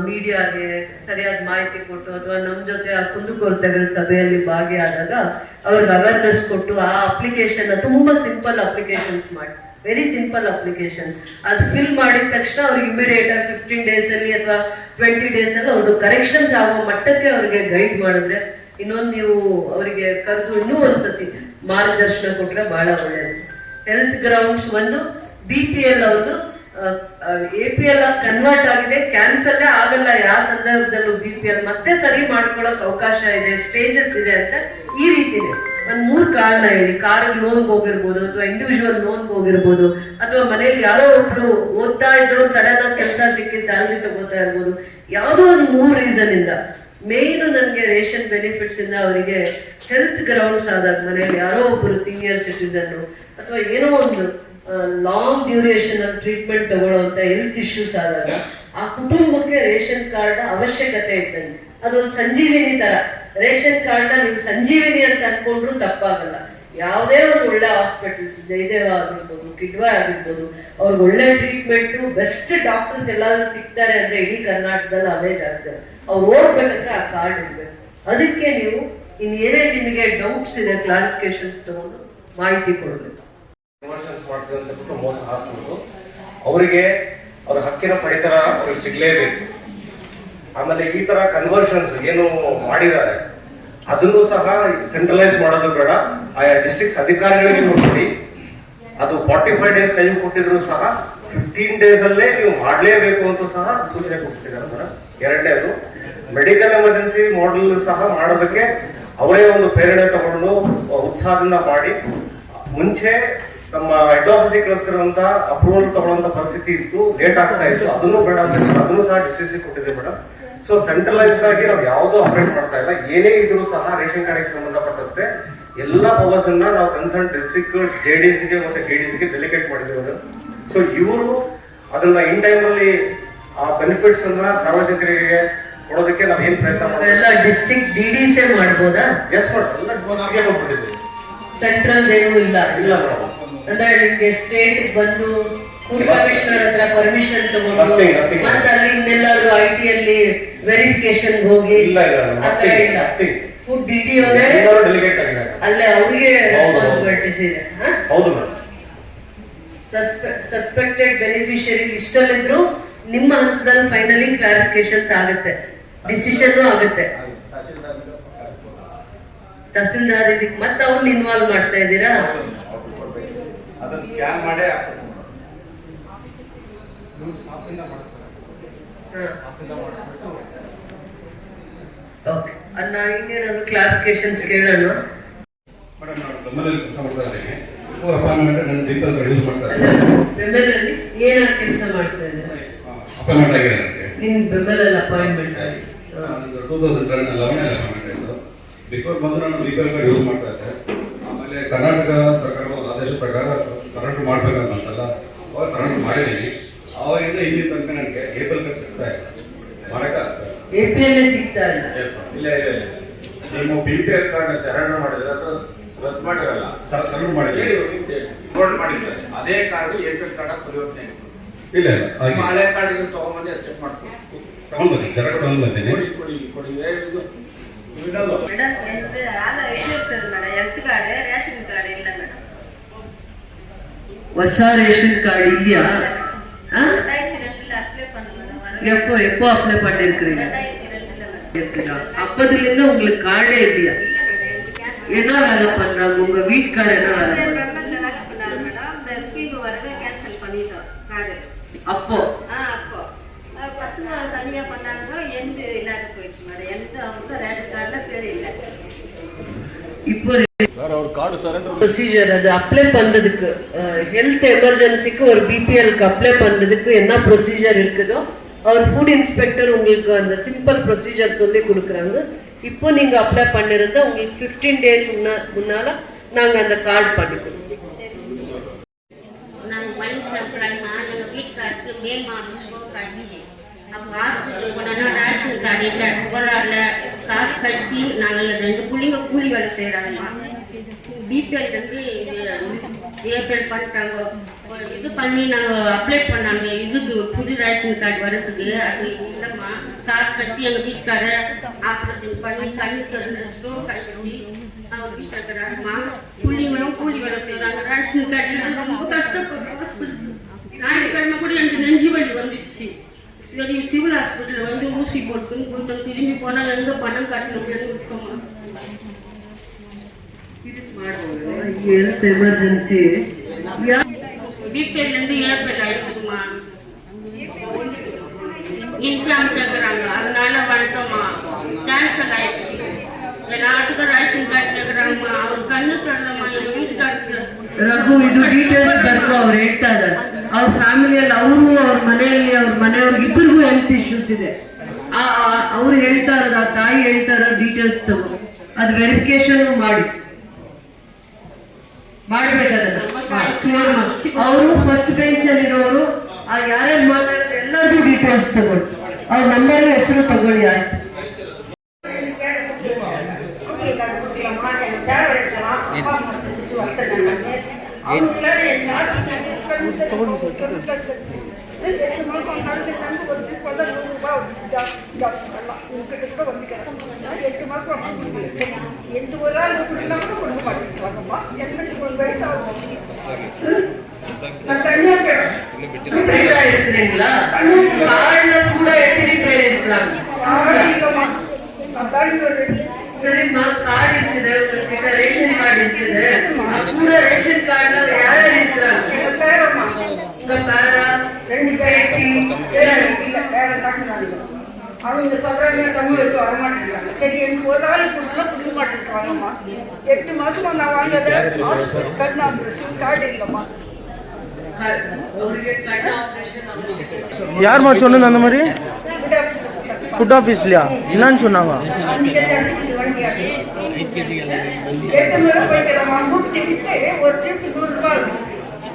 ಮೀಡಿಯಾಗೆ ಸರಿಯಾದ ಮಾಹಿತಿ ಕೊಟ್ಟು ಅಥವಾ ನಮ್ಮ ಜೊತೆ ಆ ಕುಂದುಕೊರತೆಗಳ ಸಭೆಯಲ್ಲಿ ಭಾಗಿಯಾದಾಗ ಅವ್ರಿಗೆ ಅವೇರ್ನೆಸ್ ಕೊಟ್ಟು ಆ ಅಪ್ಲಿಕೇಶನ್ ತುಂಬಾ ಸಿಂಪಲ್ ಅಪ್ಲಿಕೇಶನ್ಸ್ ಮಾಡಿ, ವೆರಿ ಸಿಂಪಲ್ ಅಪ್ಲಿಕೇಶನ್, ಅದು ಫಿಲ್ ಮಾಡಿದ ತಕ್ಷಣ ಅವ್ರಿಗೆ ಇಮಿಡಿಯೇಟ್ ಆಗಿ 15 ಡೇಸ್ ಅಲ್ಲಿ ಅಥವಾ 20 ಡೇಸ್ ಅಲ್ಲಿ ಅವ್ರದ್ದು ಕರೆಕ್ಷನ್ಸ್ ಆಗೋ ಮಟ್ಟಕ್ಕೆ ಅವ್ರಿಗೆ ಗೈಡ್ ಮಾಡಿದ್ರೆ, ಇನ್ನೊಂದು ನೀವು ಅವರಿಗೆ ಕರೆದು ಇನ್ನೂ ಒಂದ್ಸತಿ ಮಾರ್ಗದರ್ಶನ ಕೊಟ್ರೆ ಬಹಳ ಒಳ್ಳೇದು. ಹೆಲ್ತ್ ಗ್ರೌಂಡ್ಸ್ ಒಂದು BPL ಅವ್ರದ್ದು APL ಕನ್ವರ್ಟ್ ಆಗಿದೆ, ಕ್ಯಾನ್ಸಲ್ ಆಗಲ್ಲ ಯಾವ ಸಂದರ್ಭದಲ್ಲೂ. BPL ಮತ್ತೆ ಸರಿ ಮಾಡ್ಕೊಳಕ್ ಅವಕಾಶ ಇದೆ, ಸ್ಟೇಜಸ್ ಇದೆ ಅಂತ ಈ ರೀತಿನೇ ಒಂದ್ 3 ಕಾರಣ ಹೇಳಿ. ಕಾರಿಗೆ ಲೋನ್ಗೆ ಹೋಗಿರ್ಬೋದು ಅಥವಾ ಇಂಡಿವಿಜುವಲ್ ಲೋನ್ಗೆ ಹೋಗಿರ್ಬೋದು ಅಥವಾ ಮನೇಲಿ ಯಾರೋ ಒಬ್ರು ಓದ್ತಾ ಇದ್ದವ್ರು ಸಡನ್ ಆಗಿ ಕೆಲಸ ಸಿಕ್ಕಿ ಸ್ಯಾಲ್ರಿ ತಗೋತಾ ಇರ್ಬೋದು. ಯಾವುದೋ ಒಂದು 3 ರೀಸನ್ ಇಂದ ಮೇನ್ ನನಗೆ ರೇಷನ್ ಬೆನಿಫಿಟ್ಸ್ ಇಂದ ಅವರಿಗೆ ಹೆಲ್ತ್ ಗ್ರೌಂಡ್ಸ್ ಆದಾಗ ಮನೇಲಿ ಯಾರೋ ಒಬ್ರು ಸೀನಿಯರ್ ಸಿಟಿಸನ್ ಅಥವಾ ಏನೋ ಒಂದು ಲಾಂಗ್ ಡ್ಯೂರೇಷನ್ ಅಲ್ಲಿ ಟ್ರೀಟ್ಮೆಂಟ್ ತಗೊಳ್ಳುವಂತ ಹೆಲ್ತ್ ಇಶ್ಯೂಸ್ ಆದಾಗ ಆ ಕುಟುಂಬಕ್ಕೆ ರೇಷನ್ ಕಾರ್ಡ್ ಅವಶ್ಯಕತೆ ಇದ್ದಂಗೆ. ಅದೊಂದು ಸಂಜೀವಿನಿ ತರ. ರೇಷನ್ ಕಾರ್ಡ್ ನೀವು ಸಂಜೀವಿನಿ ಅಂತ ಅನ್ಕೊಂಡ್ರು ತಪ್ಪಾಗಲ್ಲ. ಯಾವುದೇ ಒಂದು ಒಳ್ಳೆ ಹಾಸ್ಪಿಟಲ್ಸ್ ಇದೆ, ಜಯದೇವ ಆಗಿರ್ಬೋದು, ಕಿಡ್ವಾ ಆಗಿರ್ಬೋದು, ಅವ್ರಿಗೆ ಒಳ್ಳೆ ಟ್ರೀಟ್ಮೆಂಟ್, ಬೆಸ್ಟ್ ಡಾಕ್ಟರ್ಸ್ ಎಲ್ಲಾದ್ರೂ ಸಿಗ್ತಾರೆ ಅಂದ್ರೆ ಇಡೀ ಕರ್ನಾಟಕದಲ್ಲಿ ಅವೇ ಜಾಗದಲ್ಲಿ ಅವ್ರು ಓಡ್ಬೇಕಂದ್ರೆ ಆ ಕಾರ್ಡ್ ಇರ್ಬೇಕು. ಅದಕ್ಕೆ ನೀವು ಇನ್ನೇನೇ ನಿಮಗೆ ಡೌಟ್ಸ್ ಇದೆ ಕ್ಲಾರಿಫಿಕೇಶನ್ಸ್ ತಗೊಂಡು ಮಾಹಿತಿ ಕೊಡಬೇಕು. ಕನ್ವರ್ಷನ್ಸ್ ಮಾಡ್ತೀವಿ ಅಂತ ಬಿಟ್ಟು ಮೋಸ ಹಾಕ್ಬಿಟ್ಟು ಅವರಿಗೆ ಅವ್ರ ಹಕ್ಕಿನ ಪಡಿತರ ಅವ್ರಿಗೆ ಸಿಗ್ಲೇಬೇಕು. ಆಮೇಲೆ ಈ ತರ ಕನ್ವರ್ಷನ್ಸ್ ಏನು ಮಾಡಿದ್ದಾರೆ ಅದನ್ನು ಸಹ ಸೆಂಟ್ರಲೈಸ್ ಮಾಡೋದು ಬೇಡ, ಆಯಾ ಡಿಸ್ಟ್ರಿಕ್ಟ್ಸ್ ಅಧಿಕಾರಿಗಳಿಗೆ ಕೊಟ್ಬಿಡಿ. ಅದು 45 ಡೇಸ್ ಟೈಮ್ ಕೊಟ್ಟಿದ್ರು ಸಹ 15 ಡೇಸ್ ಅಲ್ಲೇ ನೀವು ಮಾಡಲೇಬೇಕು ಅಂತ ಸಹ ಸೂಚನೆ ಕೊಟ್ಟಿದ್ದಾರೆ ಮೇಡಮ್. ಎರಡನೇದು ಮೆಡಿಕಲ್ ಎಮರ್ಜೆನ್ಸಿ ಮಾಡೆಲ್ ಸಹ ಮಾಡೋದಕ್ಕೆ ಅವರೇ ಒಂದು ಪ್ರೇರಣೆ ತಗೊಂಡು ಉತ್ಸಾಹದಿಂದ ಮಾಡಿ. ಮುಂಚೆ ನಮ್ಮ ಹೆಡ್ ಆಫೀಸಿಗೆ ಕಳಿಸ್ತಿರುವಂತ ಅಪ್ರೂವಲ್ ತಗೊಳ್ಳುವಂತ ಪರಿಸ್ಥಿತಿ ಇತ್ತು, ಲೇಟ್ ಆಗ್ತಾ ಇತ್ತು. ಅದನ್ನು ಬೇಡ ಅಂತ ಅದನ್ನು ಸಹ DCC ಕೊಟ್ಟಿದೆ ಮೇಡಮ್. ಸೊ ಸೆಂಟ್ರಲೈಸ್ ಆಗಿ ನಾವು ಯಾವುದೂ ಆಪರೇಟ್ ಮಾಡ್ತಾ ಇಲ್ಲ. ಏನೇ ಇದ್ರೂ ಸಹ ರೇಷನ್ ಕಾರ್ಡ್ಗೆ ಸಂಬಂಧಪಟ್ಟಂತೆ ಎಲ್ಲ ಪವರ್ಸ್ ಅನ್ನ ನಾವು ಕನ್ಸರ್ನ್ ಡಿಸ್ಟ್ರಿಕ್ಟ್ JDCಗೆ ಮತ್ತೆ KDCಗೆ ಡೆಲಿಗೇಟ್ ಮಾಡಿದ್ದೀವಿ. ಸೊ ಇವರು ಅದನ್ನ ಇನ್ ಟೈಮ್ ಅಲ್ಲಿ ಆ ಬೆನಿಫಿಟ್ಸ್ ಅನ್ನ ಸಾರ್ವಜನಿಕರಿಗೆ ಕೊಡೋದಕ್ಕೆ ನಾವು ಏನ್ ಪ್ರಯತ್ನ ಮಾಡ್ತೀವಿ. ಡಿಸ್ಟ್ರಿಕ್ಟ್ DDC ಮಾಡ್ಬೋದಾ? ಎಸ್ ಮೇಡಮ್, ಸೆಂಟ್ರಲ್ ಏನೂ ಇಲ್ಲ. ಇಲ್ಲ ಮೇಡಮ್, ಅಂದ್ರೆ ನಿಮ್ಗೆ ಸ್ಟೇಟ್ ಬಂದು ಫುಡ್ ಕಮಿಷನರ್ ಹತ್ರ ಪರ್ಮಿಷನ್ ತಗೊಂಡು ಮತ್ತೆ ಅಲ್ಲಿ ಇನ್ನೆಲ್ಲಾದ್ರೂ IT ಅಲ್ಲಿ ವೆರಿಫಿಕೇಶನ್ ಹೋಗಿ ಇಲ್ಲ. ಫುಡ್ DDO ಡೆಲಿಗೇಟ್ ಆಗಿದೆ, ಅಲ್ಲೇ ಅವ್ರಿಗೆ ರೆಸ್ಪಾನ್ಸಿಬಿಲಿಟೀಸ್ ಇದೆ. ಹೌದು ಮೇಡಮ್. ಸಸ್ಪೆಕ್ಟೆಡ್ ಬೆನಿಫಿಷಿಯರಿ ಲಿಸ್ಟ್ ಅಲ್ಲಿ ಇದ್ರು ನಿಮ್ಮ ಹಂತದಲ್ಲಿ ಫೈನಲಿ ಕ್ಲಾರಿಫಿಕೇಶನ್ಸ್ ಆಗುತ್ತೆ, ಡಿಸಿಷನ್ ಆಗುತ್ತೆ. ತಹಸೀಲ್ದಾರ್ ಇದಕ್ಕೆ ಮತ್ತೆ ಅವ್ರನ್ನ ಇನ್ವಾಲ್ವ್ ಮಾಡ್ತಾ ಇದ್ದೀರಾ? ಅದನ್ನ ಸ್ಕ್ಯಾನ್ ಮಾಡಿ ಓಕೆ, ಅನ್ನ ಇನ್ನೇನಾದ್ರು ಕ್ಲಾರಿಫಿಕೇಶನ್ಸ್ ಕೇಳೋಣ. ಮೇಡಮ್, ನಾನು ಬೆಂಬಲಲ್ಲಿ ಕೆಲಸ ಮಾಡ್ತಾ ಇದ್ದೀನಿ. ಅಪಾಯಿಂಟ್ಮೆಂಟ್ ನನ್ನ ಡಿಂಪಲ್ ಯೂಸ್ ಮಾಡ್ತಾ ಇದ್ದೀನಿ. ಬೆಂಬಲಲ್ಲಿ ಏನಾದ್ರು ಕೆಲಸ ಮಾಡ್ತಾ ಇದ್ದಾರೆ? ಅಪಾಯಿಂಟ್ಮೆಂಟ್ ಆಗಿದೆ ನನಗೆ. ನಿಮ್ಗೆ ಬೆಂಬಲಲ್ಲಿ ಅಪಾಯಿಂಟ್ಮೆಂಟ್ ಆಗಿದೆ? ನಂದು 2011 ಅಪಾಯಿಂಟ್ಮೆಂಟ್ ಆಯಿತು. ಬಿಫೋರ್ ಬಂದು ನಾನು BPL ಕಾರ್ಡ್ ಯೂಸ್ ಮಾಡ್ತಾ ಇದ್ದೆ. ಆಮೇಲೆ ಕರ್ನಾಟಕ ಸರ್ಕಾರದ ಒಂದು ಆದೇಶ ಪ್ರಕಾರ ಸರೆಂಡರ್ ಮಾಡಬೇಕಂತಲ್ಲ, ಅವಾಗ ಸರೆಂಡರ್ ಮಾಡಿದ್ದೀನಿ. ಆವಾಗಿಂದ ಇಲ್ಲಿ ತನಕ ನನಗೆ APL ಕಾರ್ಡ್ ಸಿಗ್ತಾ ಇಲ್ಲ, ಮಾಡೋಕ್ಕಾಗ್ತಾ ಇಲ್ಲ. APL ಸಿಗ್ತಾ ಇಲ್ಲ? ಇಲ್ಲ ಇಲ್ಲ, ನೀವು BPL ಕಾರ್ಡ್ ಸರೆಂಡರ್ ಮಾಡಿದ್ರೆ ಅದು ರದ್ದು ಮಾಡಿರಲ್ಲ, ಸರೆಂಡರ್ ಮಾಡಿದ್ದೀನಿ, ನೋಟ್ ಮಾಡಿದ್ದಾರೆ. ಅದೇ ಕಾರ್ಡ್ APL ಕಾರ್ಡ್ ಪರಿವರ್ತನೆ ಇಲ್ಲ ಇಲ್ಲ, ಹಳೆ ಕಾರ್ಡ್ ತಗೊಂಡ್ಬಂದು ಚೆಕ್ ಮಾಡ್ಕೊಂಡು ತಗೊಂಡ್ಬಂದಿ, ಜೆರಾಕ್ಸ್ ತಗೊಂಡು ಬಂದೀನಿ. ಕೊಡಿ ಮೇಡಮ್, ಆಧಾರ್ ಎಲ್ಲಿರ್ತದೆ madam? Health card, ration card ಇಲ್ಲ ಮೇಡಮ್. ಹೊಸ ರೇಷನ್ ಕಾರ್டு இல்லையா? எப்போ எப்போ அப்ளை பண்ணிருக்கிறீங்க? அப்பதிலிருந்து உங்களுக்கு கார்டே இல்லையா? என்ன வேலை பண்றாங்க உங்க வீட்டுக்காரர்? என்ன வேலை பண்றாங்க? அப்போ பசங்க தனியா பண்ணாங்க, எந்த இல்லாத போயிடுச்சு மேடம். எந்த அவங்க ரேஷன் கார்டுல பேர் இல்லை. இப்போ ப்ரொசீஜர் அது அப்ளை பண்றதுக்கு, ஹெல்த் எமர்ஜென்சிக்கு ஒரு பிபிஎல்க்கு அப்ளை பண்றதுக்கு என்ன ப்ரொசீஜர் இருக்குதோ அவர் ஃபுட் இன்ஸ்பெக்டர் உங்களுக்கு அந்த சிம்பிள் ப்ரொசீஜர் சொல்லி கொடுக்குறாங்க. இப்போ நீங்க அப்ளை பண்ணிருந்தா உங்களுக்கு 15 days முன்னால நாங்க அந்த கார்டு பண்ணிக்கிறோம். நாங்கள் மைண்ட் சப்ளை எங்கள் வீட்டுக்காருக்கு மே மாதம் ஸ்ட்ரோக் ஆகிடுச்சு. அப்போ ஹாஸ்பிட்டல் போனோன்னா ரேஷன் கார்டு இல்லை, போராடல காசு கட்டி நாங்கள் 2 பிள்ளைங்க கூலி வேலை செய்கிறாங்கம்மா. பிபிஎல் வந்து ஏபிஎல் பண்ணிட்டாங்க. இது பண்ணி நாங்கள் அப்ளை பண்ணாங்க இதுக்கு புது ரேஷன் கார்டு வரதுக்கு. அது இல்லைம்மா, காசு கட்டி எங்கள் வீட்டுக்காரை ஆப்ரேஷன் பண்ணி கண்ணு திறந்து ஸ்ட்ரோக் ஆகிடுச்சு. அவர் வீட்டில் இருக்கிறாருமா, புள்ளிங்களும் கூலி வேலை செய்கிறாங்க. ரேஷன் கார்டு ரொம்ப கஷ்டப்படுறோம். ஹாஸ்பிட்டலுக்கு ஞாயிற்றுக்கிழமை கூட எனக்கு நெஞ்சு வலி வந்துடுச்சு. சரி சிவில் ஹாஸ்பிட்டலில் வந்து ஊசி போட்டுன்னு கொடுத்தோம். திரும்பி போனால் எங்கே பணம் கட்டணும் விட்டோம்மா. ஹெல்த் எமர்ஜென்சி பிபிஎல்லேருந்து ஏபிஎல் ஆகிடுதுமா. இன்கம் கேட்குறாங்க, அதனால வந்துட்டோம்மா. கேன்சல் ஆயிடுச்சு. எல்லாத்துக்கும் ரேஷன் கார்டு ಕೇಳ್ತಾರಮ್ಮ. ಅವ್ರ ಕಣ್ಣು ತರಲಮ್ಮ ಎಲ್ಲಿ வீட்டுக்காரருக்கு. ರಘು ಇದು ಡೀಟೇಲ್ಸ್ ಬರ್ಕೊ. ಅವ್ರು ಹೇಳ್ತಾ ಇದ್ದಾರೆ ಅವ್ರ ಫ್ಯಾಮಿಲಿಯಲ್ಲಿ ಅವರು ಅವ್ರ ಮನೆಯಲ್ಲಿ ಅವ್ರ ಮನೆಯವ್ರಿಗೆ ಇಬ್ಬರಿಗೂ ಹೆಲ್ತ್ ಇಶ್ಯೂಸ್ ಇದೆ. ಅವ್ರು ಹೇಳ್ತಾ ಇರೋದು, ಆ ತಾಯಿ ಹೇಳ್ತಾ ಇರೋ ಡೀಟೇಲ್ಸ್ ತಗೋ, ಅದು ವೆರಿಫಿಕೇಶನ್ ಮಾಡ್ಬೇಕದನ್ನ. ಅವರು ಫಸ್ಟ್ ಬೆಂಚ್ ಅಲ್ಲಿ ಇರೋರು ಯಾರ್ಯಾರು ಮಾತಾಡಿದ್ರೆ ಎಲ್ಲರದು ಡೀಟೇಲ್ಸ್ ತಗೊಳ್ಳಿ, ಅವ್ರ ನಂಬರ್ ಹೆಸರು ತಗೊಳ್ಳಿ. ಆಯ್ತು. இருக்கிறீங்களா? கார்டுல கூட எத்தனை பேர் இருக்கிறாங்க? சரிம்மா, கார்டு இருக்குது உங்ககிட்ட, ரேஷன் கார்டு இருக்குது. கூட ரேஷன் கார்டுல யார் இருக்கிறாங்க? உங்க பேரா, 2 பேட்டி அவங்க சொல்றாங்க தமிழுக்கு வரமாட்டேங்கிறாங்க. சரி, எனக்கு ஒரு ஆளுக்கு முன்னால கொடுக்க மாட்டேங்கிறாங்கம்மா. 8 மாசமா நான் வாங்கினது ஹாஸ்பிட்டல் கண் ஆப்ரேஷன் கார்டு இல்லைம்மா. யாருமா சொன்னது அந்த மாதிரி? ஃபுட் ஆஃபீஸ்லையா? என்னன்னு சொன்னாங்க? 8 முறை போய்க்கிறோம்மா. 100 ஒரு ட்ரிப் 100 ரூபாய்.